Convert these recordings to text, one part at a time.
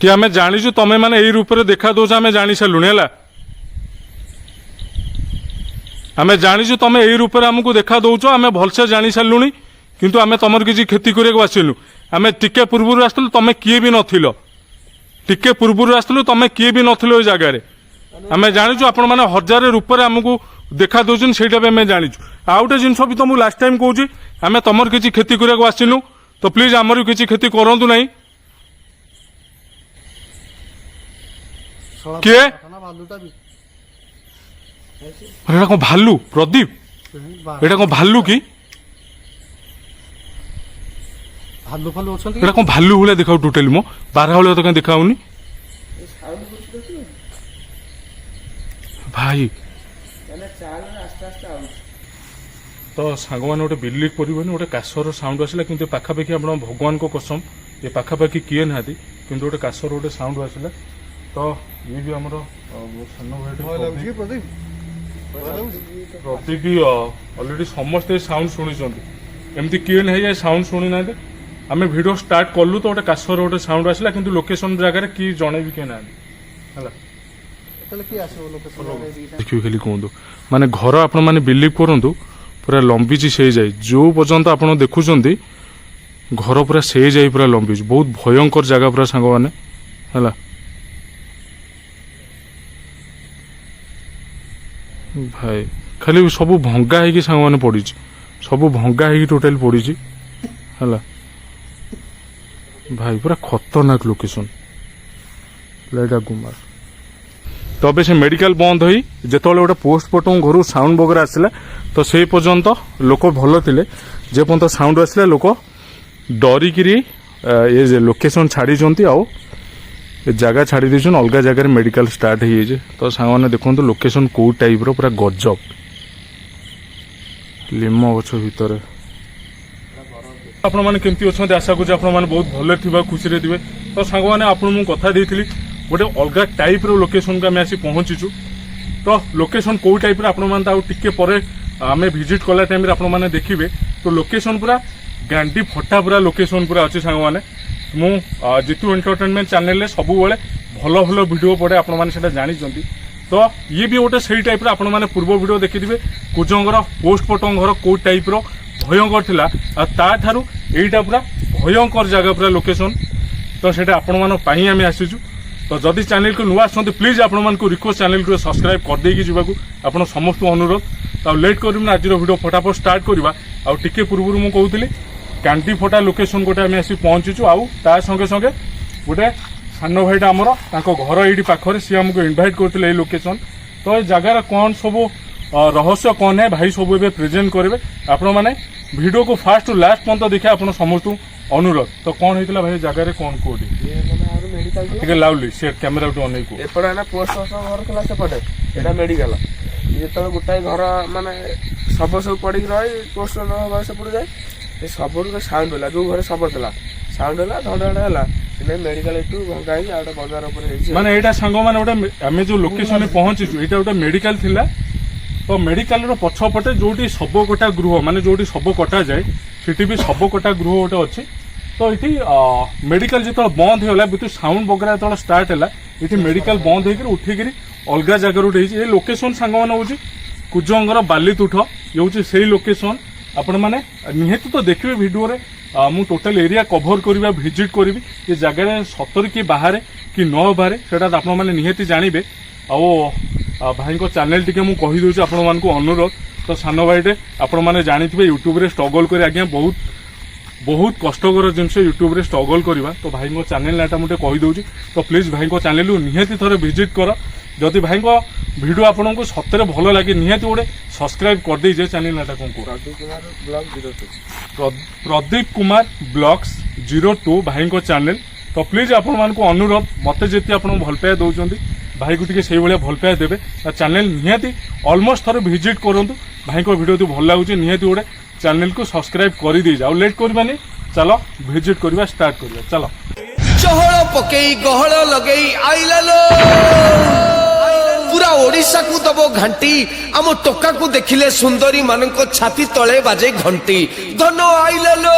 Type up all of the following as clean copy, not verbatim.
कि आम जाचु तुम्हें मैंने यही रूप में देखा दौच आम जानी सारूँ है आम जाचु तुम यही रूप में आमको देखा दौच आम भलसे जानी सारूँ किंतु आम तुम किसी क्षति करने आसलु आम टिके पूर्व आसलु तुम किए भी नथिल टिके पूर्व आसलु तुम किए भी नथिल जगार आम जाचु आपण मैंने हजार रूप में आमको देखा दौन से आम जाचु आउ गोटे जिन भी तुमको लास्ट टाइम कहूँ आम तुम किसी क्षति करने आसलु तो प्लीज आमर किसी क्षति करूँ ना किए एटा कौन भालू प्रदीप एटा कौन भालू की एटा कौन भालू भाया देखा टोटाली मो बारह भाया तो कहीं देखाऊनी भाई तो सांग मैंने गोटे बिलीव कर गोटे काशर साउंड आसला कि पाखापाखि आप भगवान को कसम ये पाखापाखि किए ना कि गोटे काशर गोटे साउंड आसला तो ये भी आम सान भाई प्रदीप भी अलरेडी समस्ते साउंड शुणी एमती किए ना जाए साउंड शुणी ना आम वीडियो स्टार्ट कलु तो गोटे काशर गोटे साउंड आसला कि लोकेशन जगह कि जड़े भी किए ना देखिए खाली कहतु माने घर आपण मैंने बिलीव करूँ पूरा लंबीची से जाए जो पर्यंत आप देखुं घर पूरा से जाए पूरा लंबीच बहुत भयंकर जगह पूरा सांग मैंने है भाई खाली सब भंगा है सांग मैंने पड़ी सब भंगा है टोटाल पड़ी है भाई पूरा खतरनाक लोकेशन लाइटा गुमार तो अबे से मेडिकल बंद हो जिते गोटे पोस्टमार्टम घर साउंड वगैरह आसला तो से पर्यंत लोक भल थे जे पर्यंत साउंड आसला लोक डरिकी ये लोकेशन छाड़ी आउ जगह छाड़ी देछन अलग जगह मेडिकल स्टार्ट हो जाए तो सांग देखो लोकेशन कौ टाइप रो पूरा गजब लिम गछ भितर आपण मैंने केमती अच्छा आशा करुँ आप बहुत भले थी खुशी रे थे तो सांग मैंने आपको कथा देती गोटे अलग टाइप रो लोकेशन को आम आसी पहुँचीचु तो लोकेशन कौ टाइप टिके पर आम विजिट कला टाइम आप देखिए तो लोकेशन पूरा गांडी फटा पूरा लोकेशन पूरा अच्छे सांग मैंने मु जितु एंटरटेनमेंट चैनल रे सब बेले भल भल वीडियो पड़े आप जानते तो ये भी गोटे सही टाइप आप पूर्व वीडियो देखिथे कुजंगर पोस्टमार्टम घर कौ टाइप रो भयंकर थिला ताठारू एटा पूरा भयंकर जगह पूरा लोकेशन तो सेटा आपण पाई आम आसीचु तो जदि चैनल को नुआ आसते प्लीज आपण रिक्वेस्ट चैनल को सब्सक्राइब कर देकी जीवाकू आपण समस्त अनुरोध तो लेट करूँ आज वीडियो फटाफट स्टार्ट करवा आउ टिके पूर्व मु कहूली कांडी फटा लोकेशन गोटे आम आसी पहुँचीचु आउ ता संगे संगे गोटे सान भाईटा आमर घर ये पाखे सी आमको इनभाइट करते लोकेशन तो ये जगार कौन सब रहस्य कौन है भाई सब ए प्रेजेंट करेंगे आपण मैंने वीडियो को फास्ट लास्ट पर्यंत देखिए आप समस्त अनुरोध तो कौन होता भाई जगार कौन कौटी लाउली से कैमेरा अन एपटे पोस्ट घर था सेपटे यहाँ मेडिकल जो गोटाए घर माने सब सब पड़ी रही पोस्ट सेपट जाए सब साउंड है जो घर सब था साउंड है धड़ा है मेडिकल एटू भंगा गोटे बजार माने यहाँ सांग मैंने गोटे आम जो लोकेशन पहुँचीचु यहाँ गोटे मेडिकल थिला तो मेडिकल पछपटे जो शब कटा गृह माने जो शब कटा जाए सीटी भी शब कटा गृह गोटे अच्छे तो ये मेडिकल जो बंद होगा विथ साउंड वगैरह जो स्टार्ट है ये मेडिकल बंद होकर उठिक अलग जगह उठे ये लोकेशन सांग मैंने हूँ कुजंगर बालीतुठ ये हूँ से लोकेशन आपण मैंने निहत तो देखिए वीडियो रे मु टोटल एरिया कभर करवा विजिट करी ये जगह सतर कि बाहर कि न बाहर से आप निहत जानवे आ भाई को चैनल टी मुझे कहीदे आपण अनुरोध तो सान भाईटे आपण मैंने जानी यूट्यूब रे स्ट्रगल कर आज्ञा बहुत बहुत कष्टर जिनस यूट्यूब रे स्ट्रगल करवा तो भाई को चैनल नाटा मुझे कहीदे तो प्लीज भाई को चैनल निहती थोड़े विजिट कर जदि भाई को वीडियो आपन को सतरे भल लगे निहती गोटे सब्सक्राइब कर दीजिए चैनल नाटा कौन प्रदीप कुमार ब्लॉग्स 02 भाई को चैनल तो प्लीज आपण मान को अनुरोध मत जी आप भल पाया दौरान भाई को टी से भल पाया देवे चैनल निहती ऑलमोस्ट थोड़े विजिट करूँ भाई को वीडियो तो भल लगुच निहती गोटे चैनल को सब्सक्राइब कर दी जाओ लेट करवानी चलो विजिट करवा स्टार्ट करवा चलो चहल पकई गहल लगई आइला लो पूरा ओडिशा को दबो घंटी आम टोका को देखिले सुंदरी मानक छाती तले बाजे घंटी धन आइले लो।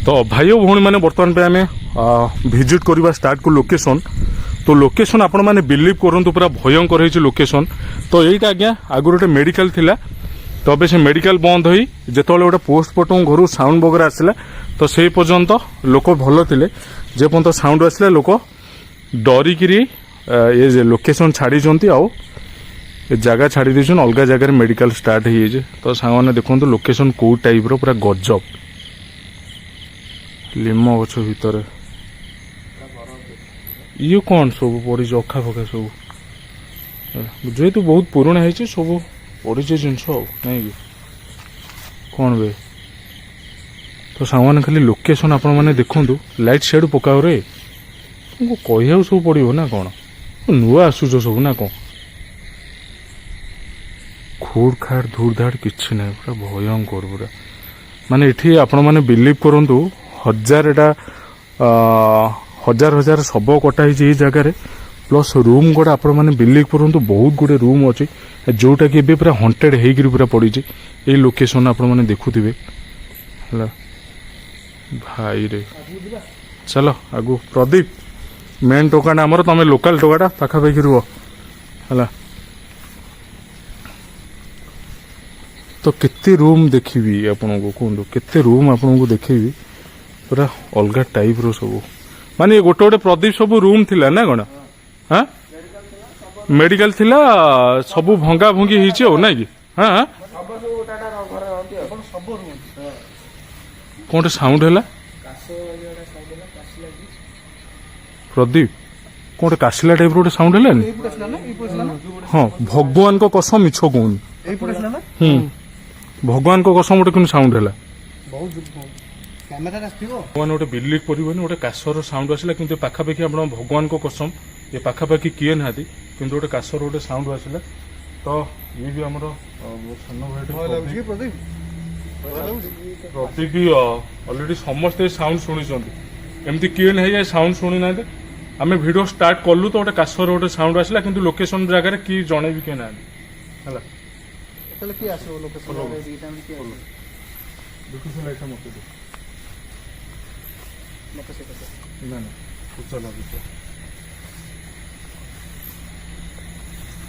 तो भाई और भौणी मैंने बर्तमान पे आम भिजिट करवा स्टार्ट को लोकेशन। तो लोकेशन आपण मैंने बिलीव करंतु पूरा भयंकर होइछि लोकेशन। तो यहीटा आज्ञा आगुर गोटे मेडिकल थिला तो अबे से मेडिकल बंद होई जेतोले गोटे पोस्टमार्टम घर साउंड वगैरह आसला तो से पर्यंत लोक भल थिले जे पर्यंत साउंड आसला लोक डरिकी ये जे लोकेशन छाड़ी आउ जगह छाड़ी देछन अलग जगह मेडिकल स्टार्ट हो जाए। तो सांग मैंने देखो लोकेशन कौ टाइप रो पूरा गजब लिम गछ भितर ये कौन सब पड़ी अखा फखा सब जेहेतु बहुत पुराना है सब पड़ी जिनस नहीं कि कौन बे। तो सांग मैंने खाली लोकेशन आपण मैंने देखु लाइट शेड पकाओ रे तुमको कह सब पड़ो ना कौन नुआ आसुच सब ना कौन खूड़ खाड़ धूड़ धाड़ किसी ना पूरा भयंकर पूरा माने इठी आपण मैंने बिलीव करंतु हजार एटा हजार हजार शब कटा है जगार प्लस रूम गुड़ा आपण मैंने बिलीव करंतु बहुत गुड़े रूम अच्छी जोटा कि पूरा हंटेड होकर पूरा पड़ी ये लोकेशन आपण मैंने देखुवे भाई रे। चलो आगु प्रदीप मेन टोकाटा आमर तुम लोकाल टोकाटा पाखापाखि रुह है। तो केते रूम देखी आपन को कहूँ केते रूम आपन को देखी पूरा अलग टाइप रो सब माने गोटे गोटे प्रदीप सब रूम थिला ना कौन हाँ मेडिकल थिला सब भंगा भंगी होइछि हो ना कि हाँ कौन साउंड है प्रदीप कौन काशिला टाइप रोटे साउंड है हाँ भगवान को कसम मिछ कहून भगवान को कसम गोटे कौन साउंड है भगवान गोटे बिलीव कर गोटे काशर साउंड आसला कि पाखापाखि आप भगवान को कसम ये पाखापाखि किए ना कि गोटे काशर गोटे साउंड आसला। तो ये भी आम प्रदीप भी अलरेडी समस्ते साउंड शुणी एमती किए ना जाए साउंड शुणी ना आम भिड स्टार्ट कलु तो गोटे काशर गोटे साउंड आसला कि लोकेशन जगह कि जड़े भी किए ना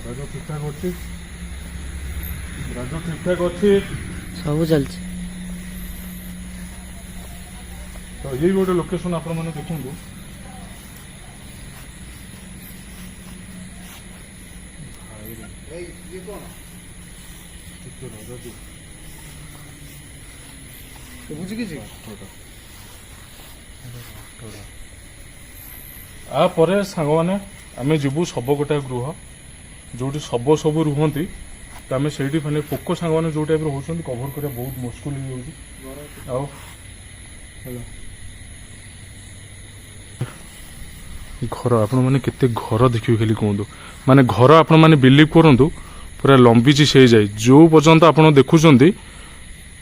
राज ठीक ठाक अच्छी सब चलছে। तो ये गोटे लोकेशन आपण मैंने देखु आपर सांग मैंने आम जीवु सब गोटा गृह जो शब सब रुहति तो आम से माने पोक सांग मैंने जो टाइप होती कभर करा बहुत मुस्किल हो घर आपण मैंने केते घर देखिए खाली कहतु माने घर आपण मैंने बिलीव करंतु पूरा लंबीची से जाए जो पर्यंत आप देखुं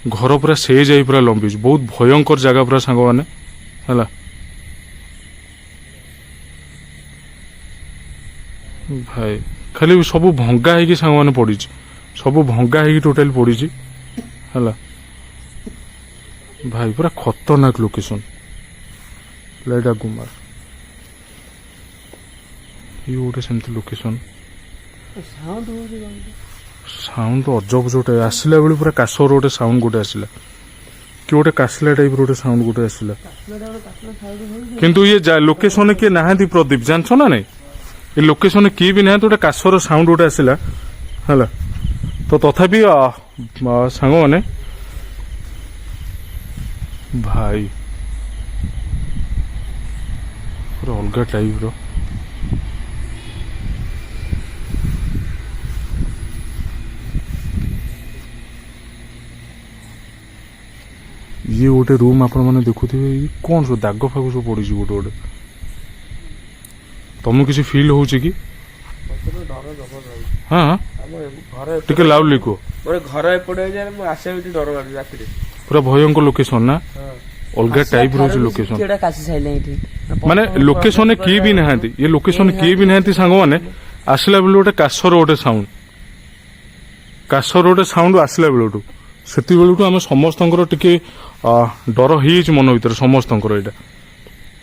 घर पूरा से जाए पूरा लंबीच बहुत भयंकर जगह पूरा सांग मैंने है भाई खाली सब भंगा है सांग मैंने पड़ी सब भंगा है टोटाल पड़ी है भाई पूरा खतरनाक लोकेशन लाइट गुमार ये गोटे सेमती लोकेशन साउंड तो अजब जो आसला बेले पूरा काशर गोटे साउंड गोटे आसला कि गोटे कासला टाइप गोटे साउंड गोटे आसला किंतु ये लोकेशन किए नहांती प्रदीप जानछ ना नहीं ये लोकेशन किए भी ना गोटे काशर साउंड गोटे आसला है तो तथापि सांग मैंने भाई पूरा अलग टाइप रो ये गोटे रूम आपण मैंने देखुवे कौन सब दाग फाग सब पड़ी गोटे गोटे तुमको किसी फील हो कि हाँ टे लाउडली कह घर एपटे आसे डर राति पूरा भयंकर लोकेशन ना अलग टाइप रो लोकेशन माने लोकेशन किए भी नहांती ये लोकेशन किए भी नहांती सांग माने ଆସିଲା ବେଳୁ ଗୋଟେ କାଶର ଗୋଟେ ସାଉଣ୍ଡ ଆସିଲା ବେଳଠୁ ସେତିବେଳଠୁ ଆମେ ସମସ୍ତଙ୍କର ଟିକେ ଡର ହେଇଯାଇଛି ମନ ଭିତରେ ସମସ୍ତଙ୍କର। ଏଇଟା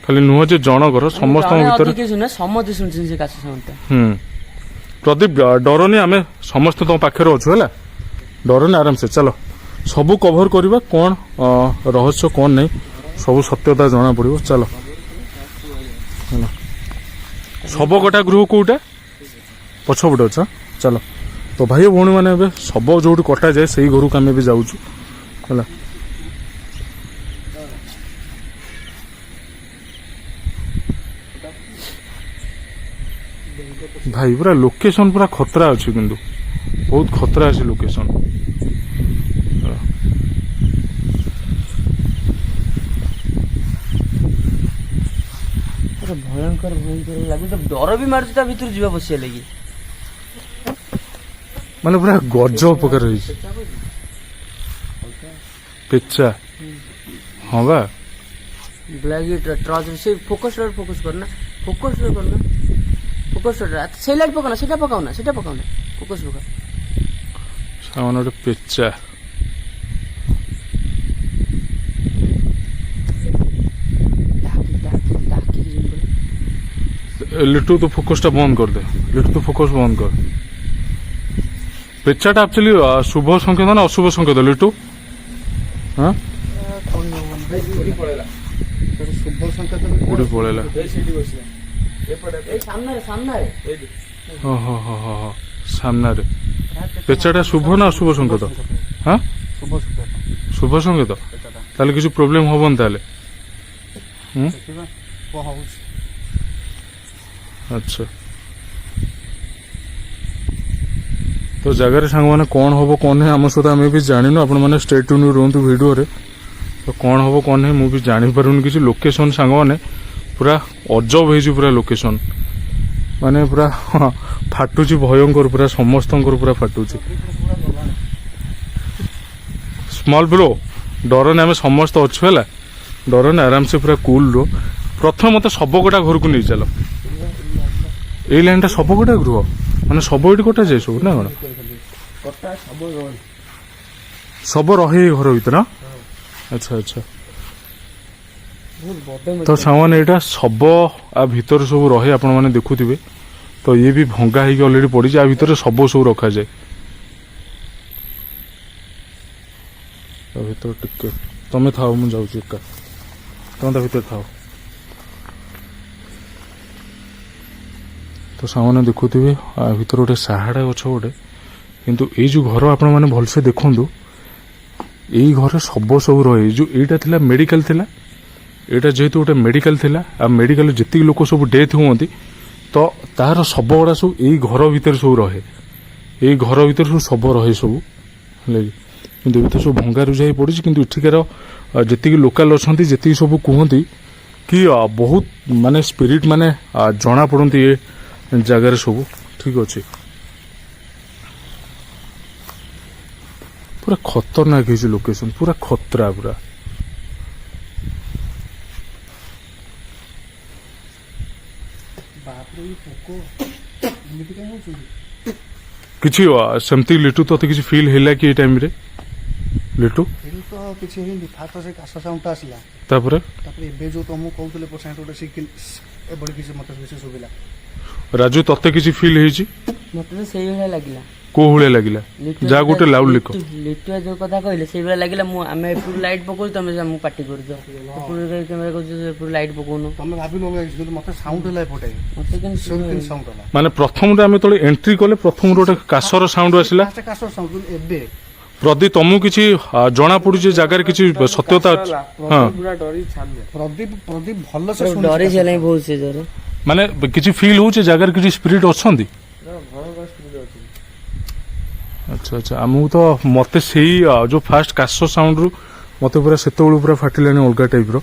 ଖାଲି ନୁହଁ ଯେ ଜଣକର, ସମସ୍ତଙ୍କ ଭିତରେ। ସମସ୍ତେ ଶୁଣୁଛନ୍ତି ସେ କାଶ ସାଉଣ୍ଡଟା। ପ୍ରଦୀପ ଡରନି, ଆମେ ସମସ୍ତେ ତମ ପାଖରେ ଅଛୁ ହେଲା, ଡରନି, ଆରାମସେ ଚାଲ ସବୁ କଭର କରିବା, କଣ ରହସ୍ୟ କଣ ନାହିଁ ସବୁ ସତ୍ୟତା ଜଣା ପଡିବ। ଚାଲ ହେଲା। ଶବ କଟା ଗୃହ କୋଉଟା? ପଛପଟେ ଅଛ, ଚାଲ। ତ ଭାଇ ଭଉଣୀ ମାନେ ଏବେ ଶବ ଯୋଉଠି କଟାଯାଏ ସେଇ ଘରକୁ ଆମେ ଏବେ ଯାଉଛୁ ହେଲା। ଭାଇ ପୁରା ଲୋକେସନ ପୁରା ଖତରା ଅଛି, କିନ୍ତୁ ବହୁତ ଖତରା ଅଛି ଲୋକେସନ। ଭୟଙ୍କର ଲାଗୁଛି, ଡର ବି ମାରୁଛି ତା ଭିତରୁ ଯିବା ବସିବା ଲାଗି। ମାନେ ପୁରା ଗଜ ପ୍ରକାର ହେଇଛି ପେଚା। ହଁ ବା, ବ୍ଲାକ୍ ଟର୍ଚ୍ଚ ସେ ଫୋକସ୍ କରନା, ସେଇ ଲାଇଟ୍ ପକାନା, ସେଟା ପକାଉନା, ଫୋକସ୍ ପକା। ସାମାନ୍ୟ ଗୋଟେ ପେଚା। লিটু তো ফোকসটা বন্ধ কর দে, লিটু তো ফোকস বন্ধ কর। পেচাটা আকচুয়ালি শুভ সংকেত না অশুভ সংকেত লিটু? হ্যাঁ উড়ি পড়েলা। সামনারে পেচাটা শুভ না অশুভ সংকেত? হ্যাঁ শুভ সংকেত, তাহলে কিছু প্রোবলেম হবনি তাহলে? আচ্ছা, তো জায়গায় সাংমানে কোণ হব কোণ ନାହିଁ ଆମ ସହିତ ଆମେ ବି ଜାଣିନୁ। ଆପଣମାନେ ଷ୍ଟେ ଟ୍ୟୁନ୍ ରୁହନ୍ତୁ ଭିଡ଼ିଓରେ। ତ କ'ଣ ହବ କ'ଣ ନାହିଁ ମୁଁ ବି ଜାଣିପାରୁନି କିଛି। ଲୋକେସନ ସାଙ୍ଗମାନେ ପୁରା ଅଜବ ହେଇଛି, ପୁରା ଲୋକେସନ ମାନେ ପୁରା ଫାଟୁଛି, ଭୟଙ୍କର ପୁରା, ସମସ୍ତଙ୍କର ପୁରା ଫାଟୁଛି। ସ୍ମଲ୍ ବ୍ରୋ ଡରନି, ଆମେ ସମସ୍ତେ ଅଛୁ ହେଲା, ଡରନି, ଆରାମସେ ପୁରା କୁଲ୍ ରୁହ। ପ୍ରଥମେ ମତେ ଶବକଟା ଘରକୁ ନେଇ ଚାଲ। ଏଇ ଲାଇନଟା ଶବକଟା ଗୃହ, ମାନେ ଶବ ଏଇଠି କଟାଯାଏ ସବୁ ନା କଣ? ଶବ ରହେ ଏଇ ଘର ଭିତରେ? ଆଚ୍ଛା ଆଚ୍ଛା। ତ ସାଙ୍ଗମାନେ ଏଇଟା ଶବ ଆ ଭିତରେ ସବୁ ରହେ, ଆପଣମାନେ ଦେଖୁଥିବେ। ତ ଇଏ ବି ଭଙ୍ଗା ହେଇକି ଅଲରେଡି ପଡିଛି, ଆ ଭିତରେ ଶବ ସବୁ ରଖାଯାଏ। ତା ଭିତରେ ଟିକେ ତମେ ଥାଅ, ମୁଁ ଯାଉଛି ଏକା, ତମେ ତା ଭିତରେ ଥାଅ। ତ ସାଙ୍ଗମାନେ ଦେଖୁଥିବେ ଆ ଭିତରେ ଗୋଟେ ସାହାଡ଼ା ଗଛ ଗୋଟେ, କିନ୍ତୁ ଏଇ ଯୋଉ ଘର ଆପଣମାନେ ଭଲସେ ଦେଖନ୍ତୁ, ଏଇ ଘରେ ଶବ ସବୁ ରହେ। ଯୋଉ ଏଇଟା ଥିଲା ମେଡିକାଲ ଥିଲା, ଏଇଟା ଯେହେତୁ ଗୋଟେ ମେଡିକାଲ ଥିଲା, ଆଉ ମେଡିକାଲରେ ଯେତିକି ଲୋକ ସବୁ ଡେଥ୍ ହୁଅନ୍ତି ତ ତାହାର ଶବ ଗୁଡ଼ା ସବୁ ଏଇ ଘର ଭିତରେ ସବୁ ରହେ। ଏଇ ଘର ଭିତରେ ସବୁ ଶବ ରହେ ସବୁ, ହେଲା କି। କିନ୍ତୁ ଏବେ ତ ସବୁ ଭଙ୍ଗାରୁଜା ହେଇ ପଡ଼ିଛି। କିନ୍ତୁ ଏଠିକାର ଯେତିକି ଲୋକାଲ ଅଛନ୍ତି, ଯେତିକି ସବୁ କୁହନ୍ତି କି ବହୁତ ମାନେ ସ୍ପିରିଟ୍ ମାନେ ଜଣା ପଡ଼ନ୍ତି ଏ ଜାଗାରେ ସବୁ। ଠିକ ଅଛି, ପୁରା ଖତରନାକ ହେଇଛି ଲୋକେସନ, ପୁରା ଖତରା ପୁରା। କିଛି ସେମିତି ଲିଟୁ ତତେ କିଛି ଫିଲ୍ ହେଲା କି ଏଇ ଟାଇମରେ? ଲିଟୁ ତ କିଛି ହେଇନି, ଫାଷ୍ଟ ସେ କାଶ ସାଉଣ୍ଡଟା ଆସିଲା, ତାପରେ ଏବେ ଯୋଉ ତମକୁ କହୁଥିଲେ ପର୍ସେଣ୍ଟ ଗୋଟେ ଏଭଳି କିଛି ମତେ କିଛି ଶୁଭିଲା। ରାଜୁ ତତେ କିଛି ଫିଲ୍ ହେଇଛି? ମତେ ତ ସେଇଭଳିଆ ଲାଗିଲା। କୋଉ ଭଳିଆ ଲାଗିଲା? ଯାହା ଗୋଟେ ଲାଉଡ ଲିଖ। ଲିଟୁଆ ଯୋଉ କଥା କହିଲେ ସେଇଭଳିଆ ଲାଗିଲା। ଆମେ ଏପଟୁ ଲାଇଟ୍ ପକଉଛୁ, ତମେ ଆମକୁ ପାଟି କରୁଛ, କ୍ୟାମେରା କରୁଛ, ଏପଟୁ ଲାଇଟ୍ ପକଉନୁ। ତମେ ଭାବିଲ କିନ୍ତୁ ମତେ ସାଉଣ୍ଡ ହେଲା ଏପଟେ, ମତେ କିନ୍ତୁ ସାଉଣ୍ଡ ହେଲା। ମାନେ ପ୍ରଥମରେ ଆମେ ଯେତେବେଳେ ଏଣ୍ଟ୍ରି କଲେ ପ୍ରଥମରୁ ଗୋଟେ କାଶର ସାଉଣ୍ଡ ଆସିଲା। କାଶ ସାଉଣ୍ଡ ଏବେ ପ୍ରଦୀପ ତମକୁ କିଛି ଜଣା ପଡୁଛି ଜାଗାରେ କିଛି ସତ୍ୟତା ଅଛି? ହଁ, ପ୍ରଦୀପ ଭଲ ସେ ଡରି ସାରିଲାଣି ବହୁତ ସେ ଜୋରେ। ମାନେ କିଛି ଫିଲ୍ ହଉଛି ଜାଗାରେ କିଛି ସ୍ପିରିଟ୍ ଅଛନ୍ତି? ଆଚ୍ଛା ଆଚ୍ଛା। ଆମକୁ ତ ମତେ ସେଇ ଯୋଉ ଫାଷ୍ଟ କାଶ ସାଉଣ୍ଡରୁ ମତେ ପୁରା ସେତେବେଳୁ ପୁରା ଫାଟିଲାଣି ଅଲଗା ଟାଇପର।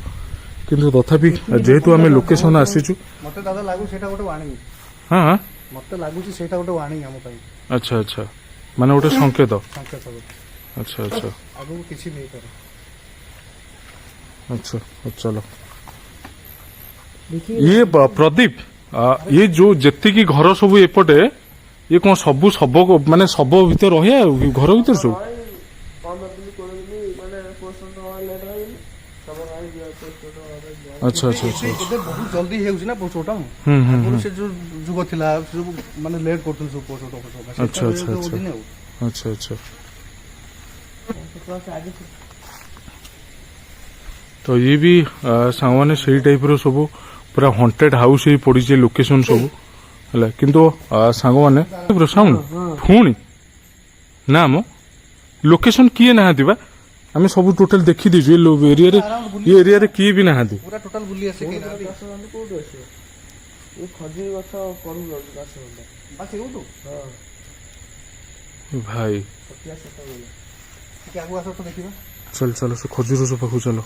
କିନ୍ତୁ ତଥାପି ଯେହେତୁ ଆମେ ଲୋକେସନ ଆସିଛୁ, ମତେ ଦାଦା ଲାଗୁଛି ସେଇଟା ଗୋଟେ ୱାର୍ଣ୍ଣିଂ। ହଁ ମତେ ଲାଗୁଛି ସେଇଟା ଗୋଟେ ୱାର୍ଣ୍ଣିଂ ଆମ ପାଇଁ। ଆଚ୍ଛା ଆଚ୍ଛା, ମାନେ ଗୋଟେ ସଂକେତ। ଆଚ୍ଛା ଆଚ୍ଛା, ଆଗକୁ କିଛି ବି ହେଇପାରେ। ଆଚ୍ଛା ଚାଲ। ଇଏ ପ୍ରଦୀପ ये जो जेतिकी घर सब एपटे ये कौन सब शब माने शब भीतर रहे घर भीतर सब 15 दिन 20 दिन ମାନେ ପୋଷ୍ଟମର୍ଟମ ହବା ଲେଟ୍ ହେଇନି ସବୁ ଭାଇ ପୋଷ୍ଟମର୍ଟମ ହବା अच्छा अच्छा अच्छा ଏବେ ବହୁତ ଜଲ୍ଦି ହେଉଛି ନା ପୋଷ୍ଟମର୍ଟମ ଆଗରୁ ସେ ଯୋଉ ଯୁଗ ଥିଲା ସବୁ ମାନେ ଲେଟ୍ କରୁଥିଲେ ସବୁ ପୋଷ୍ଟମର୍ଟମ अच्छा अच्छा अच्छा अच्छा अच्छा तो ये भी सांगने से टाइप रो सब पूरा हॉन्टेड हाउस ही पड़ी लोकेशन सब है किंतु सांगने साउंड पुणी ना मो लोकेशन किए ना आम सब टोटाल देखी दीजिए ये एरिया रे किए भी ना ପୁରା ଟୋଟାଲ ବୁଲି ଆସେ କେହି ନାହାନ୍ତି କୋଉଠି ଅଛି ଏ ଖଜୁରୀ ଗଛ ପଡୁ ଯାଉଛି ଗଛ ମୁଣ୍ଡ ବାସ୍ ଏଉଠୁ भाई ଛତିଆ ସତ ବୋଲେ ଟିକେ ଆଗକୁ ଆସ ତ ଦେଖିବା चल चलो से खजूर सब पाखु चलो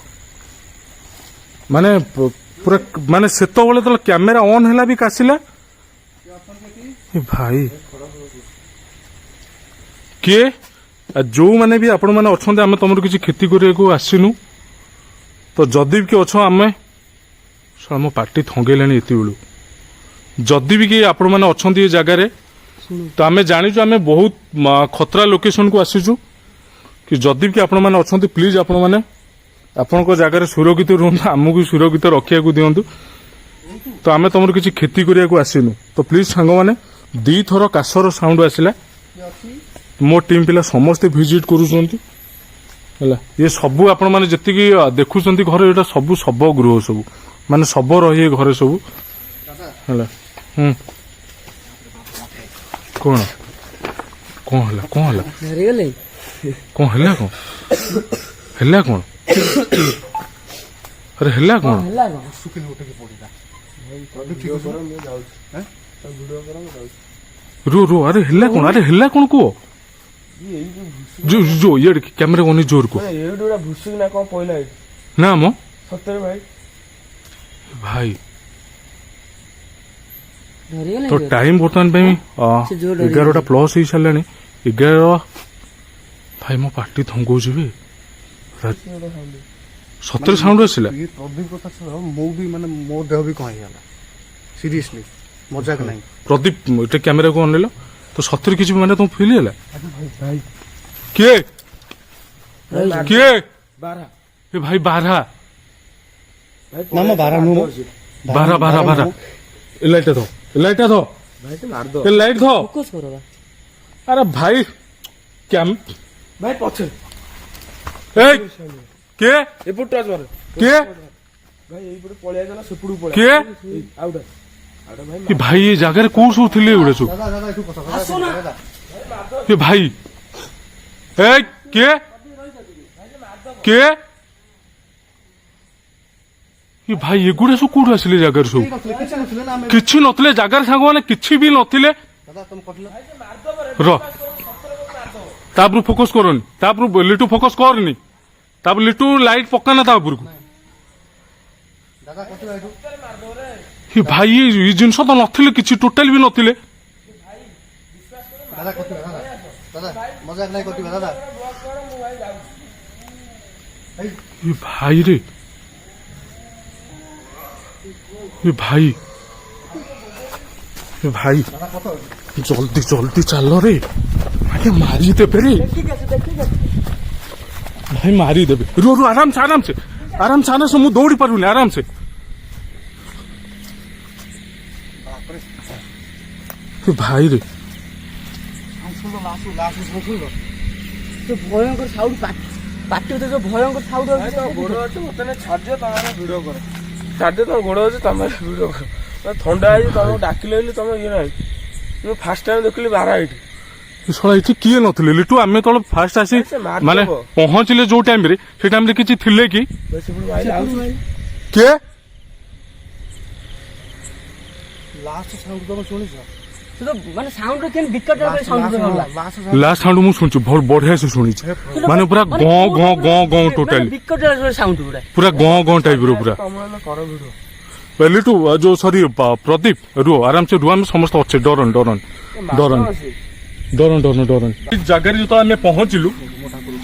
माने पूरा माने सेत बेले तो कैमेरा ऑन हैला भी कासिला ए भाई के जो माने भी आपण माने अछंते हम तमर किछि खेती करिया को आसिनु तो जदी भी के अछ आमे हम पार्टी थंगेलानी एति बेलु जदी भी के आपण माने अछंती ए जगह रे तो आमे जानिछु आमे बहुत खतरा लोकेशन को आसीछु कि जदि भी आपण मैंने अच्छा प्लीज आपण मैंने आपण जगार सुरक्षित रुहतु आमको सुरक्षित रखा दिंतु तो आम तुम किसी खेती करने को आसनु तो प्लीज सांग मैंने दी थर काशर साउंड आसला मो टीम पिला समस्ते विजिट करुँच ये सबू आपण मैंने जी देखुं घर ये सबू शब गृह सब माने शब रही घर सब है कौन कौन है कौन है ମରିଗଲେ कौन है कौन है कौन अरे है कौन ହେଲା କଣ ଶୁଖିଲି ଉଠିକି ପଡ଼ିଲା ଭିଡିଓ କର ମୁଁ ଯାଉଛି ଭିଡିଓ କର ମୁଁ ଯାଉଛି रो रो अरे है कौन को ଏଇ जो ଯୋଉ जो ये कैमरा कोनी जोर को ଏଇଠି ଗୋଟେ ଭୁସିକି ନା କଣ ପଇଲା ଏଇଠି ना मो ସତରେ ଭାଇ भाई ମରିଗଲେ तो टाइम बर्तमान पे से जोर डरी 11टा प्लस हो सारे 11 भाई मो पार्टी थंगो जीवे सତରେ साउंड आसिला ये प्रदीप କଥା ଶୁଣ ମୁଁ ବି ମାନେ ମୋ ଦେହ ବି କଣ ହେଇଗଲା ସିରିୟसली ମଜାକ ନାହିଁ प्रदीप एटे कैमरा को अनलेलो तो सତରେ किछि माने तुम फील हैला ଭାଇ के के ବାରା ए भाई 12 ମାମା ବାରା ନୁ 12 लाइट दो ଭାଇ ସେ ମାରଦ ए लाइट दो ଫୋକସ୍ କର ବା अरे भाई क्या ଭାଇ ପଛରେ ए के ଏପଟୁ ଆସ ବାରେ के ଭାଇ ଏଇପଟେ ପଳେଇ ଆସିଲା ସେପଟୁ ପଳେଇ के ଆଉଟା ଭାଇ ये भाई ये जगह को सब थिले उड़े सब ଦାଦା ଦାଦା ଏଠୁ କଥା ଦାଦା ये भाई ए के ये भाई एगुड़े सब कौट आसिले जगार सब କିଛି ନଥିଲେ ନା ଆମେ किछि नथिले जगार सांग माने किछि भी नथिले ଦାଦା ତମ କଟିଲା र तापर फोकस करनी तापर लिटू फोकस करनी तापर लिटू लाइट पकाना तापर को ଦାଦା କଟିଲା ଏଠୁ ये भाई ये जिनस तो नथिले किछि टोटल भी नथिले ଦାଦା କଟିଲା ଦାଦା ଦାଦା ମଜାକ ନାହିଁ କଟିବା ଦାଦା ये भाई रे ये भाई जल्दी जल्दी चल रे भाई मारी देबे रे भाई मारी देबे रो रो आराम से मु दौड़ी पारुनी आराम से ये भाई रे ସେ ଭୟଙ୍କର ସାଉଣ୍ଡ ପାଟି ଭିତରେ ଯୋଉ ଭୟଙ୍କର ସାଉଣ୍ଡ ଭାଇ ତମ ଗୋଡ ଅଛି ମତେ ନା ଛାଡିଦିଅ ତମେ ଭିଡିଓ କର ଛାଡିଦିଅ ତମ ଗୋଡ ଅଛି ତମେ ଭିଡିଓ କର ଥଣ୍ଡା ହେଇଛି ତମକୁ ଡାକିଲେ ବୋଲି ତମ ଇଏ ନାହିଁ ମୁଁ ଫାର୍ଷ୍ଟ ଟାଇମ ଦେଖିଲି ବାରା ଏଇଠି ଶଳା ଏଠି କିଏ ନଥିଲେ ଲିଟୁ ଆମେ ତଳେ ଫାଷ୍ଟ ଆସି ସେ ମାରିଦବ। ମାନେ ପହଞ୍ଚିଲେ ଯୋଉ ଟାଇମ ରେ ସେ ଟାଇମ ରେ କିଛି ଥିଲେ କି ସେପଟୁ ଭାଇ ଆଉଛି କିଏ ଲାଷ୍ଟ ସାଉଣ୍ଡ ତମ ଶୁଣିଛ ସେ ତ ମାନେ ସାଉଣ୍ଡ କେମିତି ବିକଟ ସାଉଣ୍ଡ ହେଲା ଲାଷ୍ଟ ସାଉଣ୍ଡ ମୁଁ ଶୁଣିଛି ବଢିଆ ସେ ଶୁଣିଛି ମାନେ ପୁରା ଗଁ ଗଁ ଗଁ ଗଁ ଟୋଟାଲି ବିକଟ ସାଉଣ୍ଡ ଗୁଡା ପୁରା ଗଁ ଗଁ ଟାଇପ ର ପୁରା ତମ ହେଲେ କର ଭିଡିଓ लिटू जो सॉरी प्रदीप रुह आराम से रुह आम समस्त अच्छे डरन जगह जो आम पहुंचलु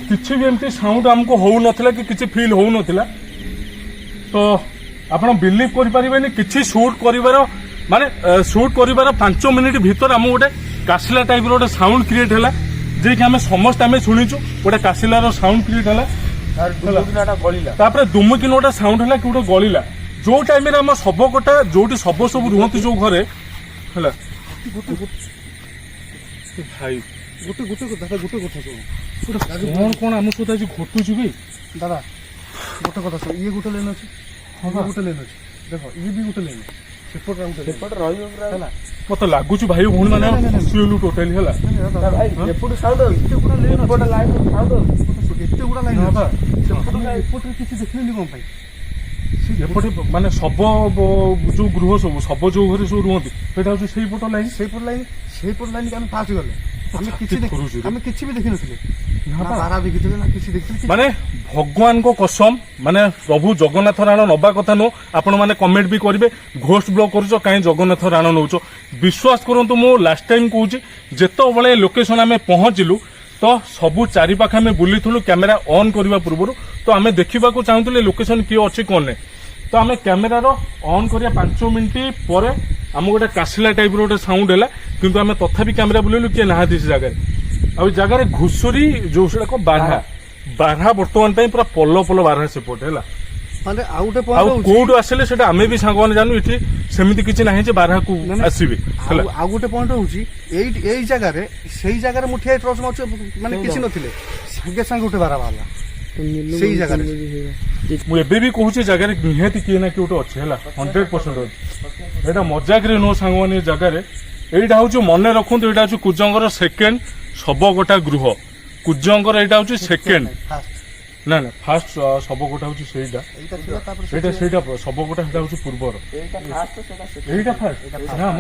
किसी भी एमती साउंड आमको हो नथिला कि किसी फील हो नथिला तो आपण बिलीव करि परिबेनी किसी शूट करिवार ମାନେ ସୁଟ୍ କରିବାର 5 ମିନିଟ୍ ଭିତରେ ଆମକୁ ଗୋଟେ କାଶିଲା ଟାଇପ୍ର ଗୋଟେ ସାଉଣ୍ଡ କ୍ରିଏଟ୍ ହେଲା, ଯିଏକି ଆମେ ସମସ୍ତେ ଆମେ ଶୁଣିଛୁ ଗୋଟେ କାଶିଲାର ସାଉଣ୍ଡ କ୍ରିଏଟ୍ ହେଲା। ଗଳିଲା ତାପରେ ଦୁମୁକିନ ଗୋଟେ ସାଉଣ୍ଡ ହେଲା କି ଗୋଟେ ଗଳିଲା। ଯୋଉ ଟାଇମରେ ଆମ ଶବ କଟା ଯୋଉଠି ଶବ ସବୁ ରୁହନ୍ତି ଯୋଉ ଘରେ ହେଲା, ଭାଇ ଗୋଟେ କଥା ଦାଦା, ଗୋଟେ କଥା ଶୁଣ କଣ କଣ ଆମ ସହିତ ଆଜି ଘଟୁଛି ଭାଇ। ଦାଦା, ଗୋଟେ କଥା ଶୁଣ, ଇଏ ଗୋଟେ ଲାଇନ୍ ଅଛି, ଇଏ ଗୋଟେ ଲାଇନ୍ ଅଛି, ଦେଖ ଇଏ ବି ଗୋଟେ ଲାଇନ୍, ସେପଟେ ଆଉ ଗୋଟେ lane। ଏପଟେ ରହିବ ପୁରା ହେଲା ମତେ ଲାଗୁଛି ଭାଇ ଭଉଣୀ ମାନେ ଫସିଗଲୁ ଟୋଟାଲି ହେଲା। ଭାଇ ଏପଟୁ ସାଉଣ୍ଡ ହଉଛି, ଏପଟେ ଲାଇଟ୍ ସାଉଣ୍ଡ ହଉଛି। ଏତେ ଗୁଡ଼ା ଲାଇନ୍ ହଁ ବା। ଏପଟରେ କିଛି ଦେଖିଲେନି କଣ ପାଇଁ? ଏପଟେ ମାନେ ଶବ ଯୋଉ ଗୃହ ସବୁ ଶବ ଯୋଉ ଘରେ ସବୁ ରୁହନ୍ତି ସେଇଟା ହଉଛି ସେଇପଟ ଲାଇନ୍। ସେଇପଟ ଲାଇନ୍ ଆମେ ଫାଷ୍ଟ ଗଲେ, ଆମେ କିଛି କରୁଛୁ ରେ। ଆମେ କିଛି ବି ଦେଖିନଥିଲେ, ନା ନା ବା। ବାରା ଦେଖିଥିଲେ ନା କିଛି ଦେଖିଥିଲେ। ମାନେ ଭଗବାନଙ୍କ କସମ, ମାନେ ପ୍ରଭୁ ଜଗନ୍ନାଥ ରାଣ ନବା କଥା ନୁହଁ। ଆପଣ ମାନେ କମେଣ୍ଟ ବି କରିବେ ଘୋଷ୍ଟ ବ୍ଲଗ କରୁଛ କାହିଁ ଜଗନ୍ନାଥ ରାଣ ନଉଛ। ବିଶ୍ୱାସ କରନ୍ତୁ, ମୁଁ ଲାଷ୍ଟ ଟାଇମ କହୁଛି, ଯେତେବେଳେ ଲୋକେସନ ଆମେ ପହଞ୍ଚିଲୁ ତ ସବୁ ଚାରିପାଖ ଆମେ ବୁଲିଥିଲୁ କ୍ୟାମେରା ଅନ୍ କରିବା ପୂର୍ବରୁ। ତ ଆମେ ଦେଖିବାକୁ ଚାହୁଁଥିଲେ ଲୋକେସନ କିଏ ଅଛି କଣ ନାହିଁ। ତ ଆମେ କ୍ୟାମେରାର ଅନ୍ କରିବା 5 ମିନିଟ୍ ପରେ ଆମକୁ ଗୋଟେ କାଶିଲା ଟାଇପ୍ର ଗୋଟେ ସାଉଣ୍ଡ ହେଲା, କିନ୍ତୁ ଆମେ ତଥାପି କ୍ୟାମେରା ବୁଲେଇଲୁ କିଏ ନାହାନ୍ତି ସେ ଜାଗାରେ। ଆଉ ଏ ଜାଗାରେ ଘୁଷୁରୀ ଯୋଉ ସେଟା ବାରହା ବର୍ତ୍ତମାନ ପାଇଁ ପୁରା ପଲ ପଲ ବାରହା ସେପଟେ ହେଲା। ମାନେ ଆଉ ଗୋଟେ ଆଉ ପଏଣ୍ଟ କୋଉଠୁ ଆସିଲେ ସେଟା ଆମେ ବି ସାଙ୍ଗମାନେ ଜାଣୁ। ଏଠି ସେମିତି କିଛି ନାହିଁ ଯେ ବାରହାକୁ ଆସିବେ ହେଲା। ଆଉ ଗୋଟେ ପଏଣ୍ଟ ହଉଛି, ଏଇ ଜାଗାରେ ସେଇ ଜାଗାରେ ମୁଁ ଠିଆ ଟ୍ରଚ ମାରୁଛି, ମାନେ କିଛି ନଥିଲେ, ସାଙ୍ଗେ ସାଙ୍ଗେ ଗୋଟେ ବାରା ବାହାରିଲା ସେଇ ଜାଗାରେ। ମୁଁ ଏବେ ବି କହୁଛି ଜାଗାରେ ନିହାତି କିଏ ନା କିଏ ଗୋଟେ ଅଛି ହେଲା, 100% ଅଛି। ଏଇଟା ମଜାକରେ ନୁହଁ ସାଙ୍ଗମାନେ। ଏ ଜାଗାରେ ଏଇଟା ହଉଛି, ମନେ ରଖନ୍ତୁ, ଏଇଟା ହଉଛି କୁଜଙ୍ଗର ସେକେଣ୍ଡ ଶବକଟା ଗୃହ। କୁଜଙ୍ଗର ଏଇଟା ହଉଛି ସେକେଣ୍ଡ, ନା ନା ଫାଷ୍ଟ ଶବକଟା ହଉଛି ସେଇଟା, ଏଇଟା ଥିଲା, ତାପରେ ସେଇଟା ଶବକଟା ସେଇଟା ହଉଛି ପୂର୍ବର। ଏଇଟା ଫାଷ୍ଟ ସେଟା ସେକେଣ୍ଡ। ଏଇଟା ଫାଷ୍ଟ ନା ଆମ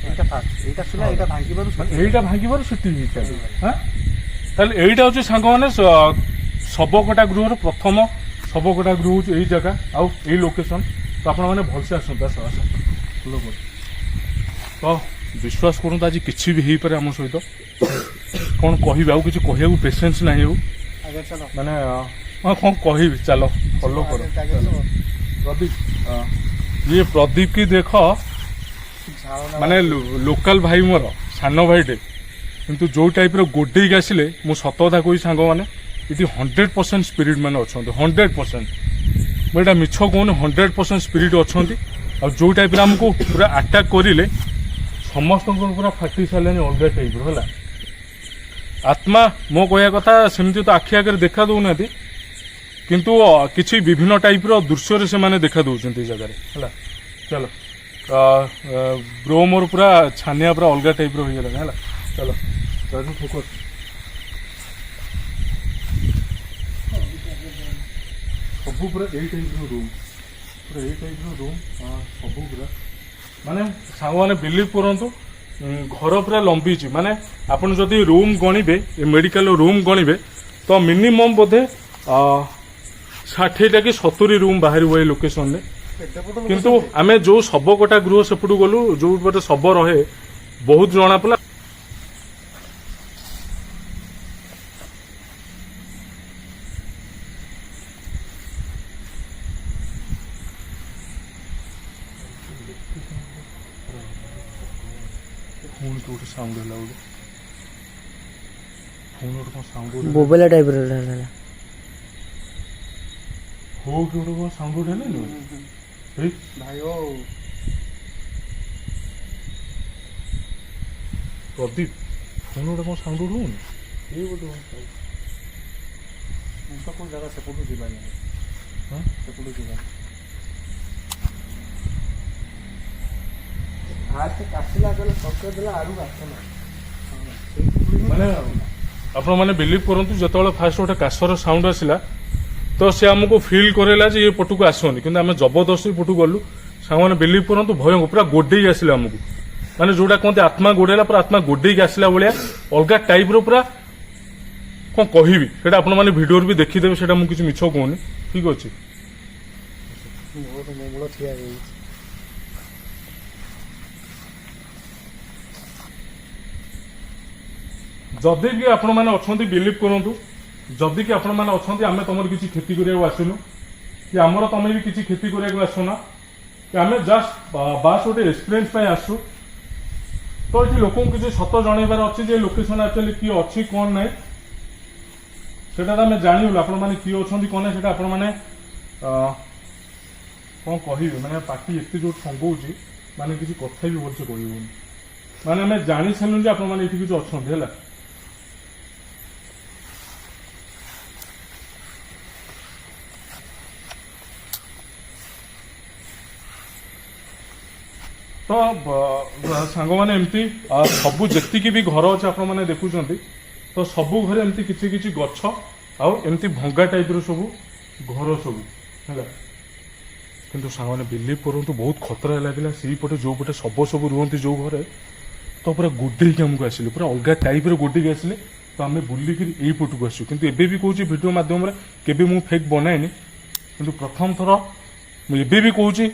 ଏଇଟା ଫାଷ୍ଟ, ଏଇଟା ଥିଲା, ଏଇଟା ଭାଙ୍ଗିବାରୁ ଏଇଟା ଭାଙ୍ଗିବାରୁ ସେଠି ହେଇଥାଏ। ହଁ ତାହେଲେ ଏଇଟା ହଉଛି ସାଙ୍ଗମାନେ ଶବକଟା ଗୃହର ପ୍ରଥମ ଶବକଟା ଗୃହ ହଉଛି ଏଇ ଜାଗା ଆଉ ଏଇ ଲୋକେସନ। ତ ଆପଣମାନେ ଭଲସେ ଆସନ୍ତୁ, ଆସ ଆସ। ତ ବିଶ୍ୱାସ କରନ୍ତୁ, ଆଜି କିଛି ବି ହେଇପାରେ ଆମ ସହିତ। କଣ କହିବି, ଆଉ କିଛି କହିବାକୁ ପେସେନ୍ସ ନାହିଁ ଆଉ। ଆଜ୍ଞା ଚାଲ ମାନେ ହଁ କଣ କହିବି, ଚାଲ ଫଲୋ କର। ପ୍ରଦୀପ, ଇଏ ପ୍ରଦୀପ କି ଦେଖ, ମାନେ ଲୋକାଲ ଭାଇ ମୋର ସାନ ଭାଇଟେ, କିନ୍ତୁ ଯୋଉ ଟାଇପ୍ର ଗୋଡେଇକି ଆସିଲେ, ମୁଁ ସତ କଥା କହୁଛି ସାଙ୍ଗମାନେ, ଏଠି 100% ସ୍ପିରିଟ୍ ମାନେ ଅଛନ୍ତି। 100%, ମୁଁ ଏଇଟା ମିଛ କହୁନି, 100% ସ୍ପିରିଟ୍ ଅଛନ୍ତି। ଆଉ ଯୋଉ ଟାଇପ୍ର ଆମକୁ ପୁରା ଆଟାକ୍ କରିଲେ, ସମସ୍ତଙ୍କର ପୁରା ଫାଟି ସାରିଲାଣି ଅଲଗା ଟାଇପ୍ର ହେଲା। ଆତ୍ମା ମୋ କହିବା କଥା ସେମିତି ତ ଆଖି ଆଗରେ ଦେଖା ଦଉନାହାନ୍ତି, କିନ୍ତୁ କିଛି ବିଭିନ୍ନ ଟାଇପ୍ର ଦୃଶ୍ୟରେ ସେମାନେ ଦେଖା ଦଉଛନ୍ତି ଏ ଜାଗାରେ ହେଲା। ଚାଲ ବ୍ରୋ ମୋର ପୁରା ଛାନିଆ ପୁରା ଅଲଗା ଟାଇପ୍ର ହେଇଗଲାଣି ହେଲା। ଚାଲ ଫୋକସ୍। ସବୁ ପୁରା ଏଇ ଟାଇପ୍ର ରୁମ୍, ପୁରା ଏଇ ଟାଇପ୍ର ରୁମ୍ ସବୁ ପୁରା। ମାନେ ସାଙ୍ଗମାନେ ବିଲିଭ୍ କରନ୍ତୁ, ଘର ପୁରା ଲମ୍ବିଛି। ମାନେ ଆପଣ ଯଦି ରୁମ୍ ଗଣିବେ, ଏ ମେଡିକାଲ ରୁମ୍ ଗଣିବେ ତ ମିନିମମ୍ ବୋଧେ 60ଟା କି 70 ରୁମ୍ ବାହାରିବ ଏଇ ଲୋକେସନରେ। କିନ୍ତୁ ଆମେ ଯୋଉ ଶବକଟା ଗୃହ ସେପଟୁ ଗଲୁ, ଯୋଉ ପଟେ ଶବ ରହେ, ବହୁତ ଜଣା ପଡିଲା। ପୁଣି କୋଉଠି ସାଉଣ୍ଡ ହେଲା ଗୋଟେ, ପୁଣି ଗୋଟେ କଣ ସାଉଣ୍ଡ ହେଲା, ବୋବେଲା ଟାଇପ୍ର ହେଲା। ହଉ କି ଗୋଟେ କଣ ସାଉଣ୍ଡ ହେଲାନି ଏଇ ଭାଇ ଓ ପ୍ରଦୀପ, ପୁଣି ଗୋଟେ କଣ ସାଉଣ୍ଡ ହଉନି? ଏଇ ଗୋଟେ କୋଉ ଜାଗା ସେପଟୁ ଯିବାନି, ହଁ ସେପଟୁ ଯିବାନି। ଫାଷ୍ଟ କାଶିଲା କଲେ ପକେଇ ଦେଲା, ଆଡୁ ଆସନା। ମାନେ ଆପଣ ମାନେ ବିଲିଭ୍ କରନ୍ତୁ, ଯେତେବେଳେ ଫାଷ୍ଟ ଗୋଟେ କାଶର ସାଉଣ୍ଡ ଆସିଲା ତ ସେ ଆମକୁ ଫିଲ୍ କରେଇଲା ଯେ ଏ ପଟକୁ ଆସନି, କିନ୍ତୁ ଆମେ ଜବରଦସ୍ତି ପଟକୁ ଗଲୁ। ସାଙ୍ଗମାନେ ବିଲିଭ୍ କରନ୍ତୁ, ଭୟଙ୍କ ପୁରା ଗୋଡେଇକି ଆସିଲା ଆମକୁ। ମାନେ ଯୋଉଟା କହନ୍ତି ଆତ୍ମା ଗୋଡେଇଲା, ପୁରା ଆତ୍ମା ଗୋଡେଇକି ଆସିଲା ଭଳିଆ ଅଲଗା ଟାଇପ୍ର ପୁରା। କଣ କହିବି ସେଇଟା ଆପଣ ମାନେ ଭିଡିଓରେ ବି ଦେଖିଦେବେ, ସେଇଟା ମୁଁ କିଛି ମିଛ କହୁନି। ଠିକ ଅଛି, ମୋ ମୂଳ ଠିଆ ହେଇଯାଇଛି। ଯଦି ବି ଆପଣ ମାନେ ଅଛନ୍ତି ବିଲିଭ୍ କରନ୍ତୁ, ଯଦି କି ଆପଣ ମାନେ ଅଛନ୍ତି, ଆମେ ତମର କିଛି କ୍ଷତି କରିବାକୁ ଆସିନୁ, କି ଆମର ତମେ ବି କିଛି କ୍ଷତି କରିବାକୁ ଆସୁନା। ଆମେ ଜଷ୍ଟ ବାସ୍ ଗୋଟେ ଏକ୍ସପିରିଏନ୍ସ ପାଇଁ ଆସୁ। ତ ଏଠି ଲୋକଙ୍କୁ କିଛି ସତ ଜଣେଇବାର ଅଛି ଯେ ଲୋକେସନ ଆକ୍ଚୁଆଲି କିଏ ଅଛି କଣ ନାହିଁ ସେଟା ତ ଆମେ ଜାଣିଗଲୁ। ଆପଣମାନେ କିଏ ଅଛନ୍ତି କଣ ନାହିଁ ସେଟା ଆପଣମାନେ କଣ କହିବେ ମାନେ ପାଟି ଏତେ ଯୋଉ ଥଙ୍ଗଉଛି ମାନେ କିଛି କଥା ବି ଭଲସେ କହିହବନି। ମାନେ ଆମେ ଜାଣି ସାରିଲୁ ଯେ ଆପଣମାନେ ଏଠି କିଛି ଅଛନ୍ତି ହେଲା। ତ ସାଙ୍ଗମାନେ ଏମିତି ସବୁ ଯେତିକି ବି ଘର ଅଛି ଆପଣମାନେ ଦେଖୁଛନ୍ତି ତ ସବୁ ଘରେ ଏମିତି କିଛି କିଛି ଗଛ ଆଉ ଏମିତି ଭଙ୍ଗା ଟାଇପର ସବୁ ଘର ସବୁ ହେଲା। କିନ୍ତୁ ସାଙ୍ଗମାନେ ବିଲିଭ୍ କରନ୍ତୁ ବହୁତ ଖତରା ଲାଗିଲା। ସେଇପଟେ ଯୋଉ ପଟେ ଶବ ସବୁ ରୁହନ୍ତି ଯୋଉ ଘରେ ତ ପୁରା ଗୋଡେଇକି ଆମକୁ ଆସିଲେ ପୁରା ଅଲଗା ଟାଇପର ଗୋଡେଇକି ଆସିଲେ। ତ ଆମେ ବୁଲିକିରି ଏଇପଟକୁ ଆସିଛୁ। କିନ୍ତୁ ଏବେ ବି କହୁଛି ଭିଡ଼ିଓ ମାଧ୍ୟମରେ କେବେ ମୁଁ ଫେକ୍ ବନାଏନି। କିନ୍ତୁ ପ୍ରଥମ ଥର ମୁଁ ଏବେ ବି କହୁଛି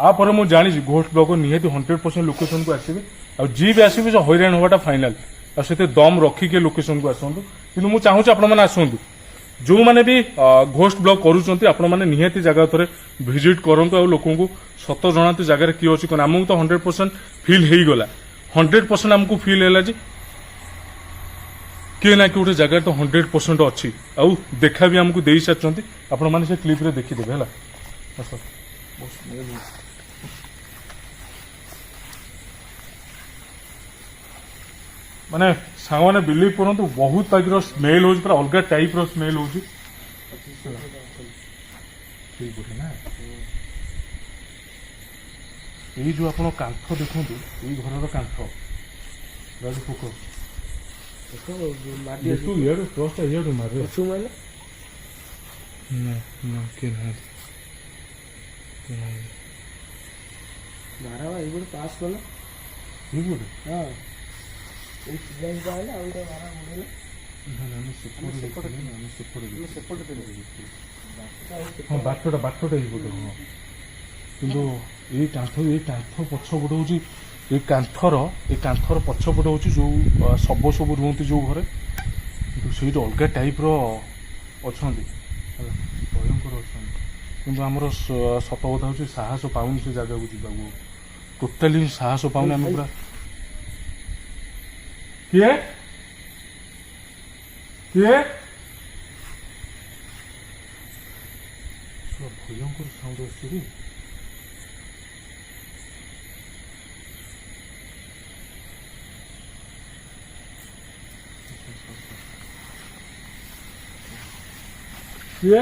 ଆପରେ ମୁଁ ଜାଣିଛି ଘୋଷ୍ଟ ବ୍ଲଗର ନିହାତି 100% ଲୋକେସନକୁ ଆସିବେ। ଆଉ ଯିଏ ବି ଆସିବେ ସେ ହଇରାଣ ହବାଟା ଫାଇନାଲ। ଆଉ ସେତେ ଦମ ରଖିକି ଲୋକେସନକୁ ଆସନ୍ତୁ। କିନ୍ତୁ ମୁଁ ଚାହୁଁଛି ଆପଣମାନେ ଆସନ୍ତୁ। ଯୋଉମାନେ ବି ଘୋଷ୍ଟ ବ୍ଲଗ କରୁଛନ୍ତି ଆପଣମାନେ ନିହାତି ଜାଗା ଥରେ ଭିଜିଟ୍ କରନ୍ତୁ ଆଉ ଲୋକଙ୍କୁ ସତ ଜଣାନ୍ତୁ ଜାଗାରେ କିଏ ଅଛି। କାରଣ ଆମକୁ ତ 100% ଫିଲ୍ ହେଇଗଲା। 100% ଆମକୁ ଫିଲ୍ ହେଲା ଯେ କିଏ ନା କିଏ ଗୋଟେ ଜାଗାରେ ତ 100% ଅଛି। ଆଉ ଦେଖା ବି ଆମକୁ ଦେଇ ସାରିଛନ୍ତି। ଆପଣମାନେ ସେ କ୍ଲିପରେ ଦେଖିଦେବେ ହେଲା। ମାନେ ସାଙ୍ଗମାନେ ବିଲିଭ୍ କରନ୍ତୁ ବହୁତ ଟାଇପ୍ର ସ୍ମେଲ୍ ହଉଛି ପୁରା ଅଲଗା ଟାଇପ୍ର ସ୍ମେଲ୍ ହଉଛି। ଏଇ ଯୋଉ ଆପଣ କାନ୍ଥ ଦେଖନ୍ତୁ ଏଇ ଘରର କାନ୍ଥ ପୋକ ଦେଖୁ ଇଆଡୁ ଟର୍ଚ୍ଚଟା ଇଆଡୁ ମାରେ ନା ନା କିଏ ନାହାନ୍ତି ପାସ୍ କଲା ଏଇପଟେ ହଁ ଏଇ ସିଲାଇନ୍ ପାଇଲା ଆଉ ଗୋଟେ ମାରା ମୁଡ଼ିଲା ହଁ ବାଟଟା ଏଇପଟେ ହଁ। କିନ୍ତୁ ଏଇ କାନ୍ଥ ପଛପଟେ ହଉଛି ଏଇ କାନ୍ଥର ପଛପଟେ ହଉଛି ଯୋଉ ଶବ ସବୁ ରୁହନ୍ତି ଯୋଉ ଘରେ। କିନ୍ତୁ ସେଇଠି ଅଲଗା ଟାଇପ୍ର ଅଛନ୍ତି ହେଲା ଭୟଙ୍କର ଅଛନ୍ତି। କିନ୍ତୁ ଆମର ସତ କଥା ହଉଛି ସାହସ ପାଉନି ସେ ଜାଗାକୁ ଯିବାକୁ। ଟୋଟାଲି ସାହସ ପାଉନି। ଆମେ ପୁରା କିଏ ଭୟଙ୍କର ସାଉଣ୍ଡ ଆସୁଛି ରେ। କିଏ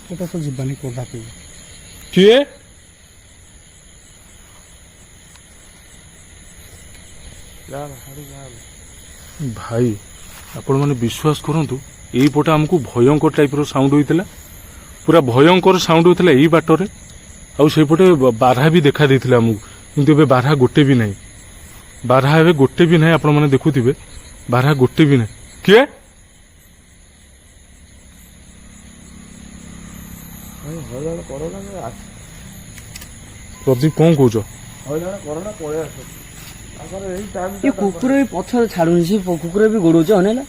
ସେଟା ତ ଯିବାନି କୋଉଟା ପିଇବ କିଏ ଭାଇ ଆପଣମାନେ ବିଶ୍ୱାସ କରନ୍ତୁ ଏଇପଟେ ଆମକୁ ଭୟଙ୍କର ଟାଇପ୍ର ସାଉଣ୍ଡ ହୋଇଥିଲା। ପୁରା ଭୟଙ୍କର ସାଉଣ୍ଡ ହୋଇଥିଲା ଏଇ ବାଟରେ। ଆଉ ସେଇପଟେ ବାରହା ବି ଦେଖା ଦେଇଥିଲା ଆମକୁ। କିନ୍ତୁ ଏବେ ବାରହା ଗୋଟେ ବି ନାହିଁ। ବାରହା ଏବେ ଗୋଟେ ବି ନାହିଁ। ଆପଣମାନେ ଦେଖୁଥିବେ ବାରହା ଗୋଟେ ବି ନାହିଁ। କିଏ ହଇରାଣ କରନା ପ୍ରଦୀପ କଣ କହୁଛ? ହଇରାଣ କରନା ପଳେଇ ଆସ ଆମର ଏଇ ଟାଇମ୍ ଏ କୁକୁର ବି ପଛରେ ଛାଡୁନି। ସେ କୁକୁର ବି ଗୋଡଉଛି ଅନେଇଲା।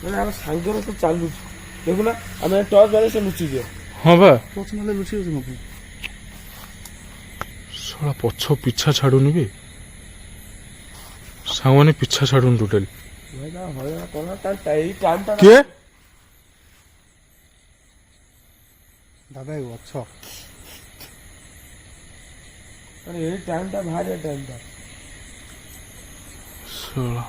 ମାନେ ଆମ ସାଙ୍ଗରେ ତ ଚାଲୁଛି ଦେଖୁନା ଆମେ ଟର୍ଚ ମାରେ ସେ ଲୁଚିଯିବ। ହଁ ବା ପଛ ନହେଲେ ଲୁଚି ଯାଉଛି ମୋ ପାଇଁ। ଶଳା ପଛ ପିଛା ଛାଡୁନି ବେ। ସାଙ୍ଗମାନେ ପିଛା ଛାଡୁନି ଟୋଟାଲି। ହଇରାଣ କରନା ଏଇ ଟାଇମ୍ ଟା କିଏ ଦାଦା ଏ ଗଛ ମାନେ ଏଇ ଟାଇମ୍ ଟା ଭାରି ଟାଇମ୍ ଟା ଶଳା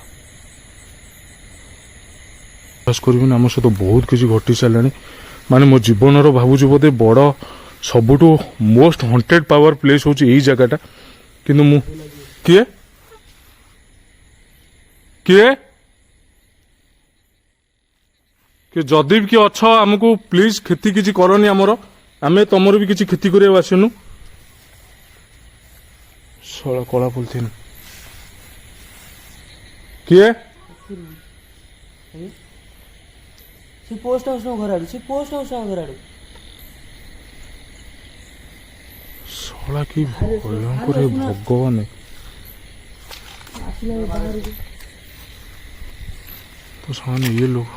ବିଶ୍ୱାସ କରିବିନି ଆମ ସହିତ ବହୁତ କିଛି ଘଟି ସାରିଲାଣି। ମାନେ ମୋ ଜୀବନର ଭାବୁଛି ବୋଧେ ବଡ଼ ସବୁଠୁ ମୋଷ୍ଟ ହଣ୍ଟେଡ୍ ପାୱାର ପ୍ଲେସ୍ ହଉଛି ଏଇ ଜାଗାଟା। କିନ୍ତୁ ମୁଁ କିଏ ଯଦି ବି କିଏ ଅଛ ଆମକୁ ପ୍ଲିଜ କ୍ଷତି କିଛି କରନି। ଆମର ଆମେ ତମର ବି କିଛି କ୍ଷତି କରିବାକୁ ଆସିନୁ। ଶଳା କଳା ପଲିଥିନ କିଏ ସେ ପୋଷ୍ଟ ହାଉସ୍ ଘର ଆଡୁ ଘର ଆଡୁ ଶଳା କି ଭୟଙ୍କର ଏ ଭଗବାନ। ତ ସାଙ୍ଗମାନେ ଇଏ ଲୋକ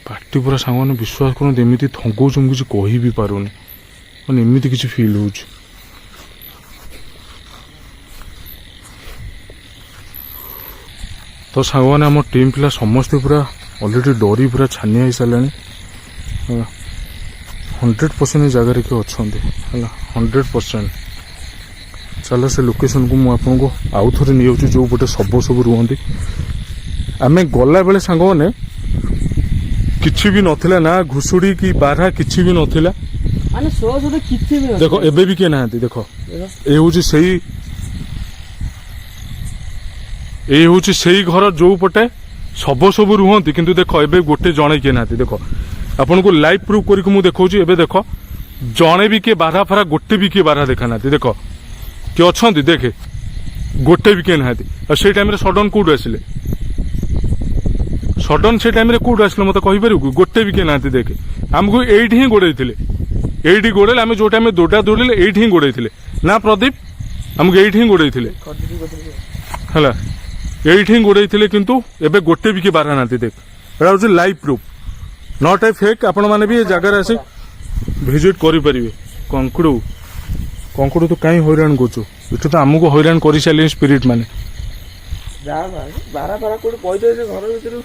ପାଟି ପୁରା ସାଙ୍ଗମାନେ ବିଶ୍ୱାସ କରନ୍ତୁ ଏମିତି ଥଙ୍ଗଉଛି ମୁଁ କିଛି କହି ବି ପାରୁନି ମାନେ ଏମିତି କିଛି ଫିଲ୍ ହେଉଛି। ତ ସାଙ୍ଗମାନେ ଆମ ଟିମ୍ ପିଲା ସମସ୍ତେ ପୁରା ଅଲରେଡ଼ି ଡରି ପୁରା ଛାନିଆ ହେଇସାରିଲାଣି ହେଲା। 100% ଏ ଜାଗାରେ କିଏ ଅଛନ୍ତି ହେଲା 100%। ଚାଲ ସେ ଲୋକେସନକୁ ମୁଁ ଆପଣଙ୍କୁ ଆଉ ଥରେ ନେଇଯାଉଛି ଯେଉଁ ପଟେ ଶବ ସବୁ ରୁହନ୍ତି। ଆମେ ଗଲାବେଳେ ସାଙ୍ଗମାନେ କିଛି ବି ନଥିଲା ନା ଘୁଷୁଡ଼ି କି ବାରା କିଛି ବି ନଥିଲା। ମାନେ ସୋ କିଛି ବି ଦେଖ ଏବେ ବି କିଏ ନାହାନ୍ତି। ଦେଖ ଏଇ ହଉଛି ସେଇ ଘର ଯୋଉ ପଟେ ଶବ ସବୁ ରୁହନ୍ତି କିନ୍ତୁ ଦେଖ ଏବେ ଗୋଟେ ଜଣେ କିଏ ନାହାନ୍ତି। ଦେଖ ଆପଣଙ୍କୁ ଲାଇଭ୍ ପ୍ରୁଫ୍ କରିକି ମୁଁ ଦେଖଉଛି। ଏବେ ଦେଖ ଜଣେ ବି କିଏ ବାରା ଫାରା ଗୋଟେ ବି କିଏ ବାରା ଦେଖା ନାହାନ୍ତି। ଦେଖ କିଏ ଅଛନ୍ତି ଦେଖେ ଗୋଟେ ବି କିଏ ନାହାନ୍ତି। ଆଉ ସେଇ ଟାଇମରେ ସଡନ୍ କୋଉଠୁ ଆସିଲେ? ସଡନ୍ ସେ ଟାଇମରେ କୋଉଠୁ ଆସିଲେ ମତେ କହିପାରିବୁ? ଗୋଟେ ବି କିଏ ନାହାନ୍ତି। ଦେଖେ ଆମକୁ ଏଇଠି ହିଁ ଗୋଡେଇଥିଲେ। ଏଇଠି ଗୋଡେଇଲେ ଆମେ ଯୋଉ ଟାଇମରେ ଦୌଡ଼ିଲେ ଏଇଠି ହିଁ ଗୋଡେଇଥିଲେ ନା ପ୍ରଦୀପ? ଆମକୁ ଏଇଠି ହିଁ ଗୋଡେଇଥିଲେ ହେଲା। ଏଇଠି ହିଁ ଗୋଡେଇଥିଲେ କିନ୍ତୁ ଏବେ ଗୋଟେ ବି କିଏ ବାରା ନାହାନ୍ତି। ଦେଖ ଏଇଟା ହଉଛି live proof not a fake. ଆପଣମାନେ ବି ଏ ଜାଗାରେ ଆସି ଭିଜିଟ୍ କରିପାରିବେ। କଙ୍କୁଡୁ ତୁ କାହିଁ ହଇରାଣ କରୁଛୁ? ଏଠୁ ତ ଆମକୁ ହଇରାଣ କରିସାରିଲେଣି ସ୍ପିରିଟ୍ ମାନେ। ବାରା ଫାରା କୋଉଠି ପଇଥିବେ ସେ ଘର ଭିତରୁ।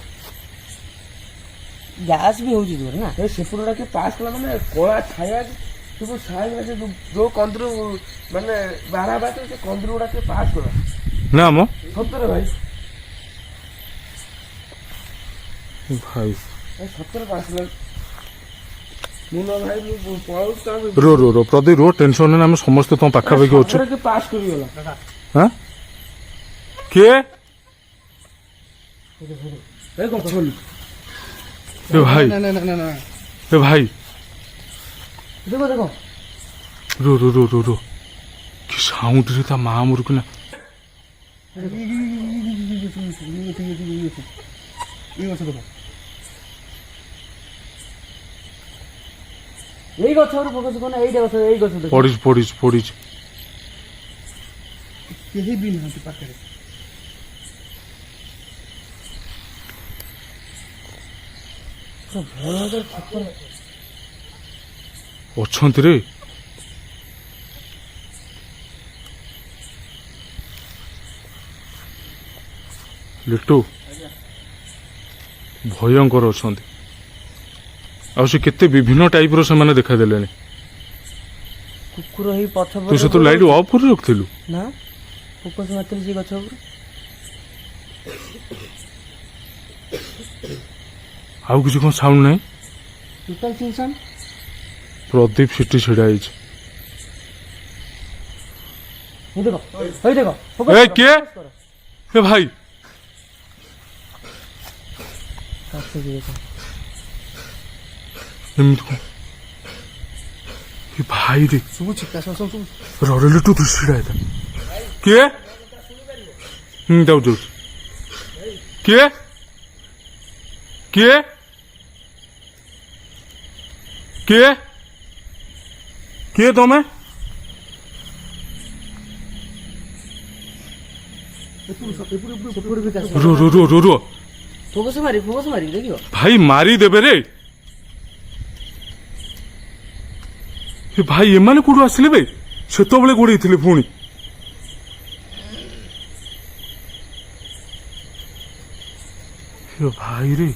ଗ୍ୟାସ୍ ବି ହଉଛି ଜୋର ନା। ସେପଟ କିଏ ପାସ୍ କଲା ମାନେ କଳା ଛାୟା ସବୁ ଛାୟା ଯୋଉ କନ୍ଦୁରୁ ମାନେ ବାରା ବାଟ ସେ କନ୍ଦୁରୁ ଗୁଡା କିଏ ପାସ୍ କଲା ନା ମ ସତରେ ଭାଇ ଭାଇ ସତରେ ପାସ୍ କଲା। ମୁଁ ନା ଭାଇ ମୁଁ ପଳାଉଛି ତାଙ୍କୁ रो ପ୍ରଦୀପ रो ଟେନସନ୍ ଆମେ ସମସ୍ତେ ତମ ପାଖାପାଖି ଅଛୁ। କିଏ ପାସ୍ କରିଗଲା। ହଁ କିଏ? ଏ କଣ ଖୋଲି ଏ ଭାଇ ଏ ଭାଇ ଦେଖ ଦେଖ रो କି ସାଉଣ୍ଡରେ ତା ମା ମରୁକୁ ନା। ଏଇ ଗଛ ଉପରେ ଫୋକସ୍ କର ନା। ଏଇଟା ଗଛ ଏଇ ଗଛ ଦେଖ। ପଡ଼ିଛି କେହି ବି ନାହାନ୍ତି ପାଖରେ। ଅଛନ୍ତି ରେ। ଲିଟୁ ଭୟଙ୍କର ଅଛନ୍ତି। ଆଉ ସେ କେତେ ବିଭିନ୍ନ ଟାଇପର ସେମାନେ ଦେଖାଦେଲେଣି। କୁକୁର ହେଇ ପଛ ତୁ ସେ ତ ଲାଇଟ୍ ଅଫ୍ କରି ରଖିଥିଲୁ ନା ଫୋକସ୍ ମାରିଥିଲି ସେ ଗଛ ଉପରେ। ଆଉ କିଛି କଣ ସାଉଣ୍ଡ ନାହିଁ? ଟୋଟାଲ ସିନସନ୍। ପ୍ରଦୀପ ସେଠି ଛିଡା ହେଇଛି। ଦେଖ ହେଇ ଦେଖ ଏ କିଏ? ଏ ଭାଇ ଏମିତି କଣ? ଏ ଭାଇ ରେ ଶୁଭୁଛି କାଶ ସବୁ ରଡେଲି ତୁ ଛିଡା ହେଇଥା। କିଏ? ଯାଉଛି କିଏ? କିଏ? କିଏ? କିଏ ତମେ? रो ଫୋକସ୍ ମାରି ଦେଖିବ। ଭାଇ ମାରିଦେବେ ରେ। ଏ ଭାଇ ଏମାନେ କୋଉଠୁ ଆସିଲେ ବେ? ସେତେବେଳେ ଗୋଡେଇଥିଲେ ପୁଣି। ଭାଇ ରେ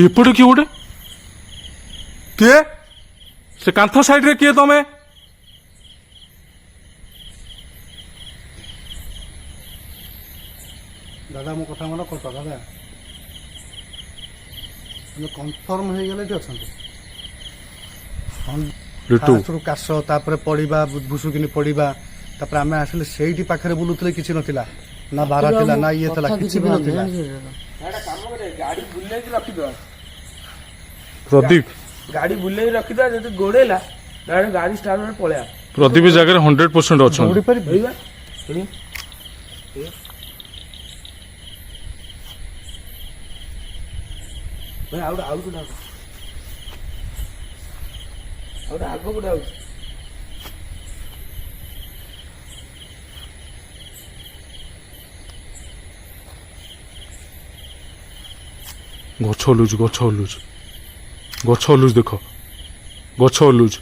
ଏପଟେ କିଏ ଗୋଟେ? କିଏ? ସେ କାନ୍ଥ ସାଇଡରେ କିଏ ତମେ? ଦାଦା ମୋ କଥା ମନେ କରୁଛ ଦାଦା। ଆମେ କନଫର୍ମ ହେଇଗଲେ ଏଠି ଅଛନ୍ତି। ଫାଷ୍ଟରୁ କାଶ ତାପରେ ପଡ଼ିବା ଭୁସୁକିନି ପଡ଼ିବା ତାପରେ ଆମେ ଆସିଲେ ସେଇଠି ପାଖରେ ବୁଲୁଥିଲେ କିଛି ନଥିଲା ନା ବାରା ଥିଲା ନା ଇଏ ଥିଲା କିଛି ବି ନଥିଲା। କାମ କରେ ଗାଡି ବୁଲେଇକି ରଖିଦବା। ପ୍ରଦୀପ ଗାଡି ବୁଲେଇକି ରଖିଦବା ଯଦି ଗୋଡେଇଲା ଗାଡି ଷ୍ଟାର୍ଟ କରି ପଳେଇବା। ପ୍ରଦୀପ ଜାଗାରେ 100% ଅଛନ୍ତି। ଦୌଡ଼ି ପାରିବି ଭାଇ ଆଉ ଗୋଟେ ଆଗ ଗୋଟେ ଆଉଛି। ଗଛ ହଲୁଛି ଗଛ ହଲୁଛି ଗଛ ହଲୁଛି ଦେଖ ଗଛ ହଲୁଛି।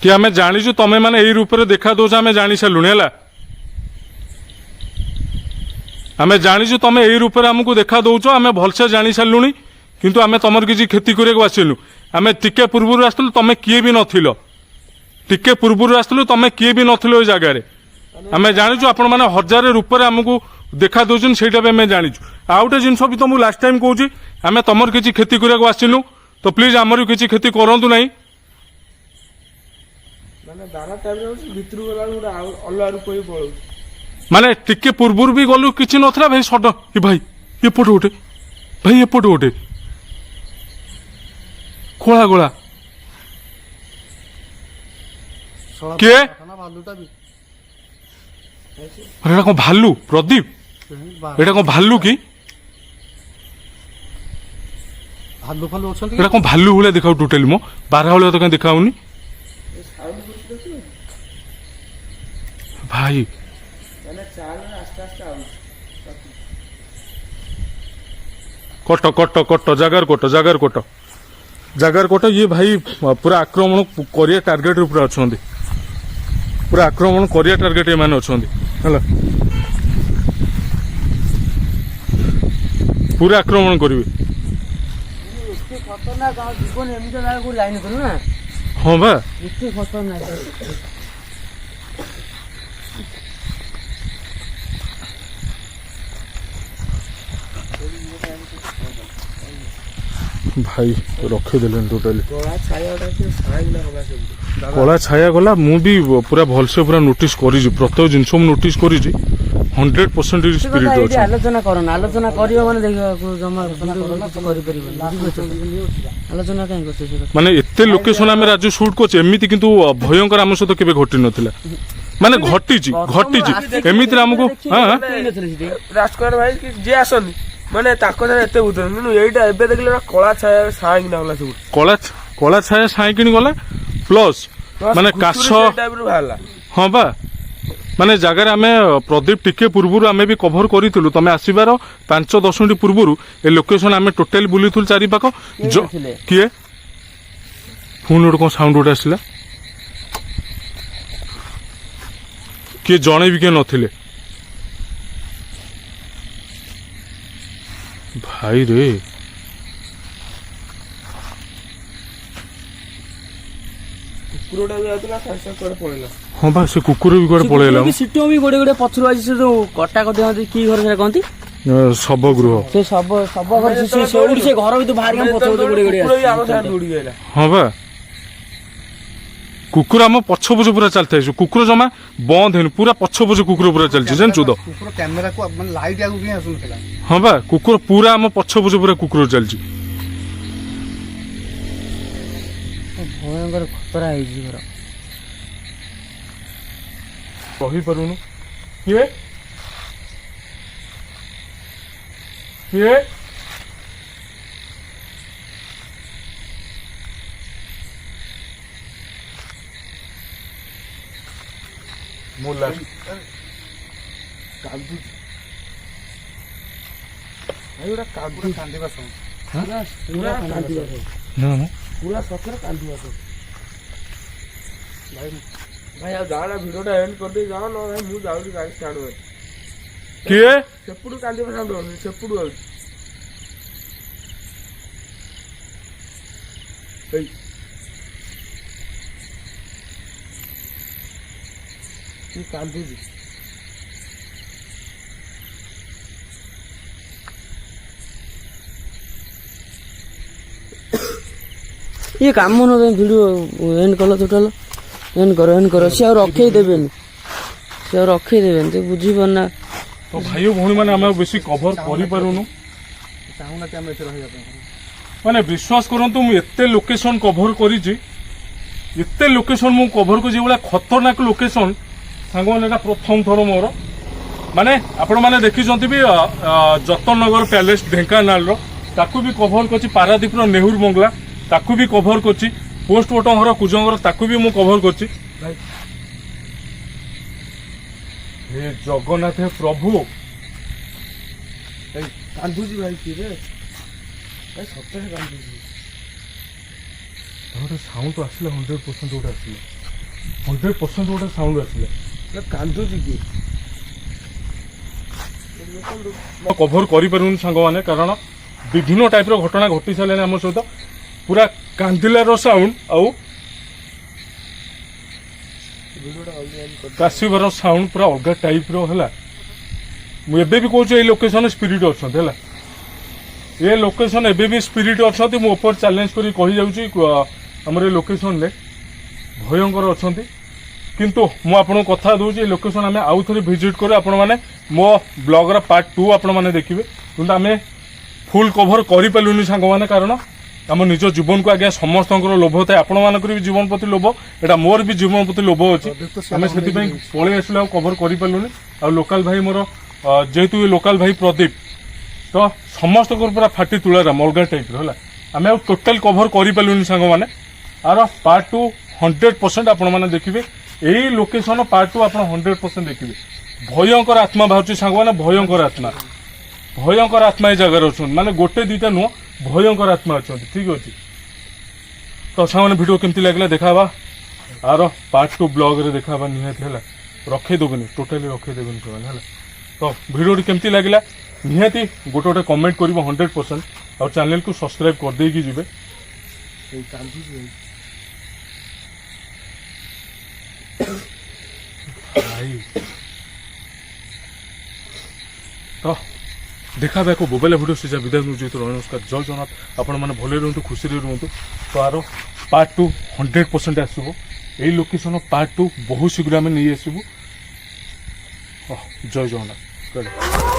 କି ଆମେ ଜାଣିଛୁ ତମେ ମାନେ ଏଇ ରୂପରେ ଦେଖା ଦଉଛ ଆମେ ଜାଣି ସାରିଲୁଣି ହେଲା। ଆମେ ଜାଣିଛୁ ତମେ ଏଇ ରୂପରେ ଆମକୁ ଦେଖା ଦଉଛ ଆମେ ଭଲସେ ଜାଣି ସାରିଲୁଣି କିନ୍ତୁ ଆମେ ତମର କିଛି କ୍ଷତି କରିବାକୁ ଆସିଲୁ। ଆମେ ଟିକେ ପୂର୍ବରୁ ଆସିଥିଲୁ ତମେ କିଏ ବି ନଥିଲ ଟିକେ ପୂର୍ବରୁ ଆସିଥିଲୁ ତମେ କିଏ ବି ନଥିଲ ଏଇ ଜାଗାରେ। ଆମେ ଜାଣିଛୁ ଆପଣ ମାନେ ହଜାର ରୂପରେ ଆମକୁ ଦେଖା ଦଉଛନ୍ତି ସେଇଟା ବି ଆମେ ଜାଣିଛୁ। ଆଉ ଗୋଟେ ଜିନିଷ ବି ତମକୁ ଲାଷ୍ଟ ଟାଇମ୍ କହୁଛି ଆମେ ତମର କିଛି କ୍ଷତି କରିବାକୁ ଆସିଲୁ ତ ପ୍ଲିଜ ଆମର କିଛି କ୍ଷତି କରନ୍ତୁ ନାହିଁ। ମାନେ ଦାନା ଟାଇମ୍ ରେ ଭିତରକୁ ଗଲାବେଳକୁ ଗୋଟେ ଅଲଗା ରୂପ ହେଇ ପଳଉଛି। ମାନେ ଟିକେ ପୂର୍ବରୁ ବି ଗଲୁ କିଛି ନଥିଲା ଭାଇ ସଡ ଏ ଭାଇ ଏପଟେ ଗୋଟେ ଭାଇ ଏପଟେ ଗୋଟେ ଖୋଳା ଗୋଳା କିଏ ଭାଲୁଟା ବି ଏଇଟା କଣ ଭାଲୁ ପ୍ରଦୀପ ଏଇଟା କଣ ଭାଲୁ କି ଭାଲୁ ଫାଲୁ ଅଛନ୍ତି ଏଇଟା କଣ ଭାଲୁ ଭଳିଆ ଦେଖାଉ ଟୋଟାଲି ମୋ ବାରହା ଭଳିଆ ତ କାଇଁ ଦେଖାଉନି ଭାଇ। ମାନେ ଚାଲରେ ଆସ୍ତେ ଆସ୍ତେ ଆଉଛି। କଟ କଟ କଟ ଜାଗାର କଟ ଜାଗାର କଟ ଜାଗାର କଟ ଇଏ ଭାଇ ପୁରା ଆକ୍ରମଣ କରିବା ଟାର୍ଗେଟ ଉପରେ ଅଛନ୍ତି ପୁରା ଆକ୍ରମଣ କରିବା ଟାର୍ଗେଟ ଏମାନେ ଅଛନ୍ତି ହେଲା ପୁରା ଆକ୍ରମଣ କରିବେ। ଏତେ ଖତରନାକ ଆଉ ଜୀବନ ଏମିତି ଜାଗାକୁ ଯାଇନି କରୁ ନା ହଁ ବା ଏତେ ଖତରନାକ। ଭାଇ ରଖିଦେଲେଣି ଟୋଟାଲି କଳା ଛାୟାଟା ସେ ସାଇଲା ହବା ସେମିତି। କଳା ଛାୟା ଗଲା ମୁଁ ବି ପୁରା ଭଲସେ ପୁରା ନୋଟିସ୍ କରିଛି ପ୍ରତ୍ୟେକ ଜିନିଷ ମୁଁ ନୋଟିସ୍ କରିଛି 100% ସ୍ପିରିଟ୍ ଅଛି। ଆଲୋଚନା କରନା ଆଲୋଚନା କରିବ ମାନେ ଦେଖିବାକୁ ଜମା କିଛି କରିପାରିବନି ଆଲୋଚନା କାହିଁ କରୁଛ ସେ କଥା। ମାନେ ଏତେ ଲୋକେସନ ଆମେ ରାଜୁ ସୁଟ୍ କରୁଛେ ଏମିତି କିନ୍ତୁ ଭୟଙ୍କର ଆମ ସହିତ କେବେ ଘଟି ନଥିଲା ମାନେ ଘଟିଛି ଘଟିଛି ଏମିତିରେ ଆମକୁ ହଁ ରାଜକୁମାର ଭାଇ କି ଯିଏ ଆସନ୍ତି ମାନେ ତାଙ୍କ ସାଙ୍ଗେ ଏତେ ବୁଝୁନି କିନ୍ତୁ ଏଇଟା ଏବେ ଦେଖିଲେ କଳା ଛାୟା ସାଇକିନା ଗଲା ସବୁ କଳା କଳା ଛାୟା ସାଇକିଣି ଗଲା ପ୍ଲସ୍ ମାନେ କାଶ ଟାଇପର ବାହାରିଲା। ହଁ ବା ମାନେ ଜାଗାରେ ଆମେ ପ୍ରଦୀପ ଟିକେ ପୂର୍ବରୁ ଆମେ ବି କଭର କରିଥିଲୁ ତମେ ଆସିବାର 5-10 ମିନିଟ୍ ପୂର୍ବରୁ ଏ ଲୋକେସନ ଆମେ ଟୋଟାଲି ବୁଲିଥିଲୁ ଚାରିପାଖ କିଏ ପୁଣି ଗୋଟେ କଣ ସାଉଣ୍ଡ ଗୋଟେ ଆସିଲା କିଏ ଜଣେ ବି କିଏ ନଥିଲେ ଭାଇ ରେ କୁକୁରଟା ବି ଯାଉଥିଲା ସାଙ୍ଗେ ସାଙ୍ଗେ କୁଆଡେ ପଳେଇଲା। ହଁ ବା ସେ କୁକୁର ବି କୁଆଡେ ପଳେଇଲା ସିଟୁ ବି ଗୋଟେ ଗୋଟେ ପଛରୁ ଆଜି ସେ ଯୋଉ କଟା କଟି ହନ୍ତି କି ଘର ସେଟା କହନ୍ତି ଶବ ଗୃହ ସେ ଶବ ଘର ସେଇଠି ସେ ଘର ଭିତରୁ ବାହାରି ପଛ ପଛ ଗୋଟେ ଗୋଟେ କୁକୁର ବି ଆମ ସାଙ୍ଗେ ଦୌଡ଼ିକି ଆଇଲା। ହଁ ବା କୁକୁର ଆମ ପଛ ପଛ ପୁରା ଚାଲିଥାଏ କୁକୁର ଜମା ବନ୍ଦ ହେଇନି ପୁରା ପଛ ପଛ କୁକୁର ପୁରା ଚାଲିଛି ଜାଣିଛୁ ତ କୁକୁର କ୍ୟାମେରାକୁ ମାନେ ଲାଇଟ୍ ଆଗକୁ ହିଁ ଆସୁନଥିଲା। ହଁ ବା କୁକୁର ପୁରା ଆମ ପଛ ପଛ ପୁରା କୁକୁର ଚାଲିଛି ଭୟଙ୍କର ଖତରା ହେଇଛି ଘର କହିପାରୁନୁ କିଏ କିଏ ମୁଁ କାନ୍ଦୁଛି ଭାଇ ଗୋଟେ କାନ୍ଦୁଛି କାନ୍ଦିବା ଶୁଣ ପୁରା କାନ୍ଦିବା ପୁରା ସତରେ କାନ୍ଦିବା ଭାଇ ଭାଇ ଆଉ ଯାଅ ନା ଭିଡ଼ିଓଟା ଏଣ୍ଡ କରିଦେଇ ଯାଅ ନ ଭାଇ ମୁଁ ଯାଉଛି ଗାଡ଼ି ଷ୍ଟାର୍ଟ କରି କିଏ ସେପଟୁ କାନ୍ଦିବା ସାଉଣ୍ଡ ହଉନି ସେପଟୁ ଆଉଛି କି କାନ୍ଦୁଛି ଇଏ କାମ ନ ଭିଡ଼ିଓ ଏଣ୍ଡ କଲ ଟୋଟାଲ ଏଣ୍ଡ କର ସିଏ ଆଉ ରଖେଇ ଦେବେନି ସେ ବୁଝିପାରୁ ନା ତ ଭାଇ ଓ ଭଉଣୀ ମାନେ ଆମେ ଆଉ ବେଶୀ କଭର କରିପାରୁନୁ ଚାହୁଁନାହାନ୍ତି ଆମେ ଏଠି ରହିବା ପାଇଁ ମାନେ ବିଶ୍ୱାସ କରନ୍ତୁ ମୁଁ ଏତେ ଲୋକେସନ କଭର କରିଛି ଏତେ ଲୋକେସନ ମୁଁ କଭର କରିଛି ଏଭଳିଆ ଖତରନାକ ଲୋକେସନ ସାଙ୍ଗମାନେ ଏଇଟା ପ୍ରଥମ ଥର ମୋର ମାନେ ଆପଣମାନେ ଦେଖିଛନ୍ତି ବି ଯତନନଗର ପ୍ୟାଲେସ ଢେଙ୍କାନାଳର ତାକୁ ବି କଭର କରିଛି ପାରାଦୀପର ନେହୁର ବଙ୍ଗଲା ତାକୁ ବି କଭର କରିଛି ପୋଷ୍ଟମର୍ଟମ ଘର କୁଜଙ୍ଗର ତାକୁ ବି ମୁଁ କଭର କରିଛି हे जगन्नाथ हे प्रभु ଭାଇ କାନ୍ଦୁଛି ଭାଇ କିରେ ଭାଇ ସତରେ କାନ୍ଦୁଛି ଗୋଟେ ସାଉଣ୍ଡ ଆସିଲା 100% ଗୋଟେ ଆସିଲା 100% ଗୋଟେ ସାଉଣ୍ଡ ଆସିଲା ଭାଇ କାନ୍ଦୁଛି କି कभर करें सांग मैंने कारण विभिन्न टाइप घटना घटी सारे आम सहित पूरा कांदिलार साउंड आउ काशिबार साउंड पूरा अलग टाइप है मुझे भी कहूँ ये लोकेशन स्पिरिट अच्छा ये लोकेशन एबे भी स्पिरिट अच्छा मुझे चैलेंज कर कही जाऊँ लोकेशन ले भयंकर अच्छा किंतु मु आपन कथा दूची लोकेशन आम आउ थे विजिट कर आपण मैंने मो ब्लॉगर पार्ट 2 आपण मैंने देखिए किंतु आम फुल कभर कर पालुनी सांग मैंने कारण आम निज जीवन को आज्ञा समस्त लोभ थाए आपण मान भी जीवन प्रति लोभ एटा मोर भी जीवन प्रति लोभ अच्छी आम से पलि आसलु कभर कर पालुनी आ लोकाल भाई मोर जेहेतु लोकाल भाई प्रदीप तो समस्त पूरा फाटी तुलाराम अलग टाइप है आम टोटाल कभर कर पालुनी सांग मैंने आर पार्ट 2 100% आपण मैंने देखिए यही लोकेशन पार्ट 2 आप 100% देखिए भयंकर आत्मा बाहर सांग मैंने भयंकर आत्मा ये जगह अच्छा माने गोटे दुईटा नुह भयंकर आत्मा अच्छा ठीक अच्छे तो सांग भिडियो केमती लगे देखा आर पार्ट 2 ब्लॉग रे देखा निहाती है रखेदेवेनि टोटाली रखेदेवेनि है तो भिडियो केमती लगे निहाती गोटे गोटे कमेंट कर 100% और चैनल को सब्सक्राइब कर देकी जी तो देखा को बोबेला भिडियो से विदाय तो नमस्कार जय जगन्नाथ आपण मैंने भले रुहतु खुशी रुहतु तो आर पार्ट 2 100% आसब यही लोकेशन पार्ट 2 बहुत शीघ्र आम नहीं आसबू जय जगन्नाथ।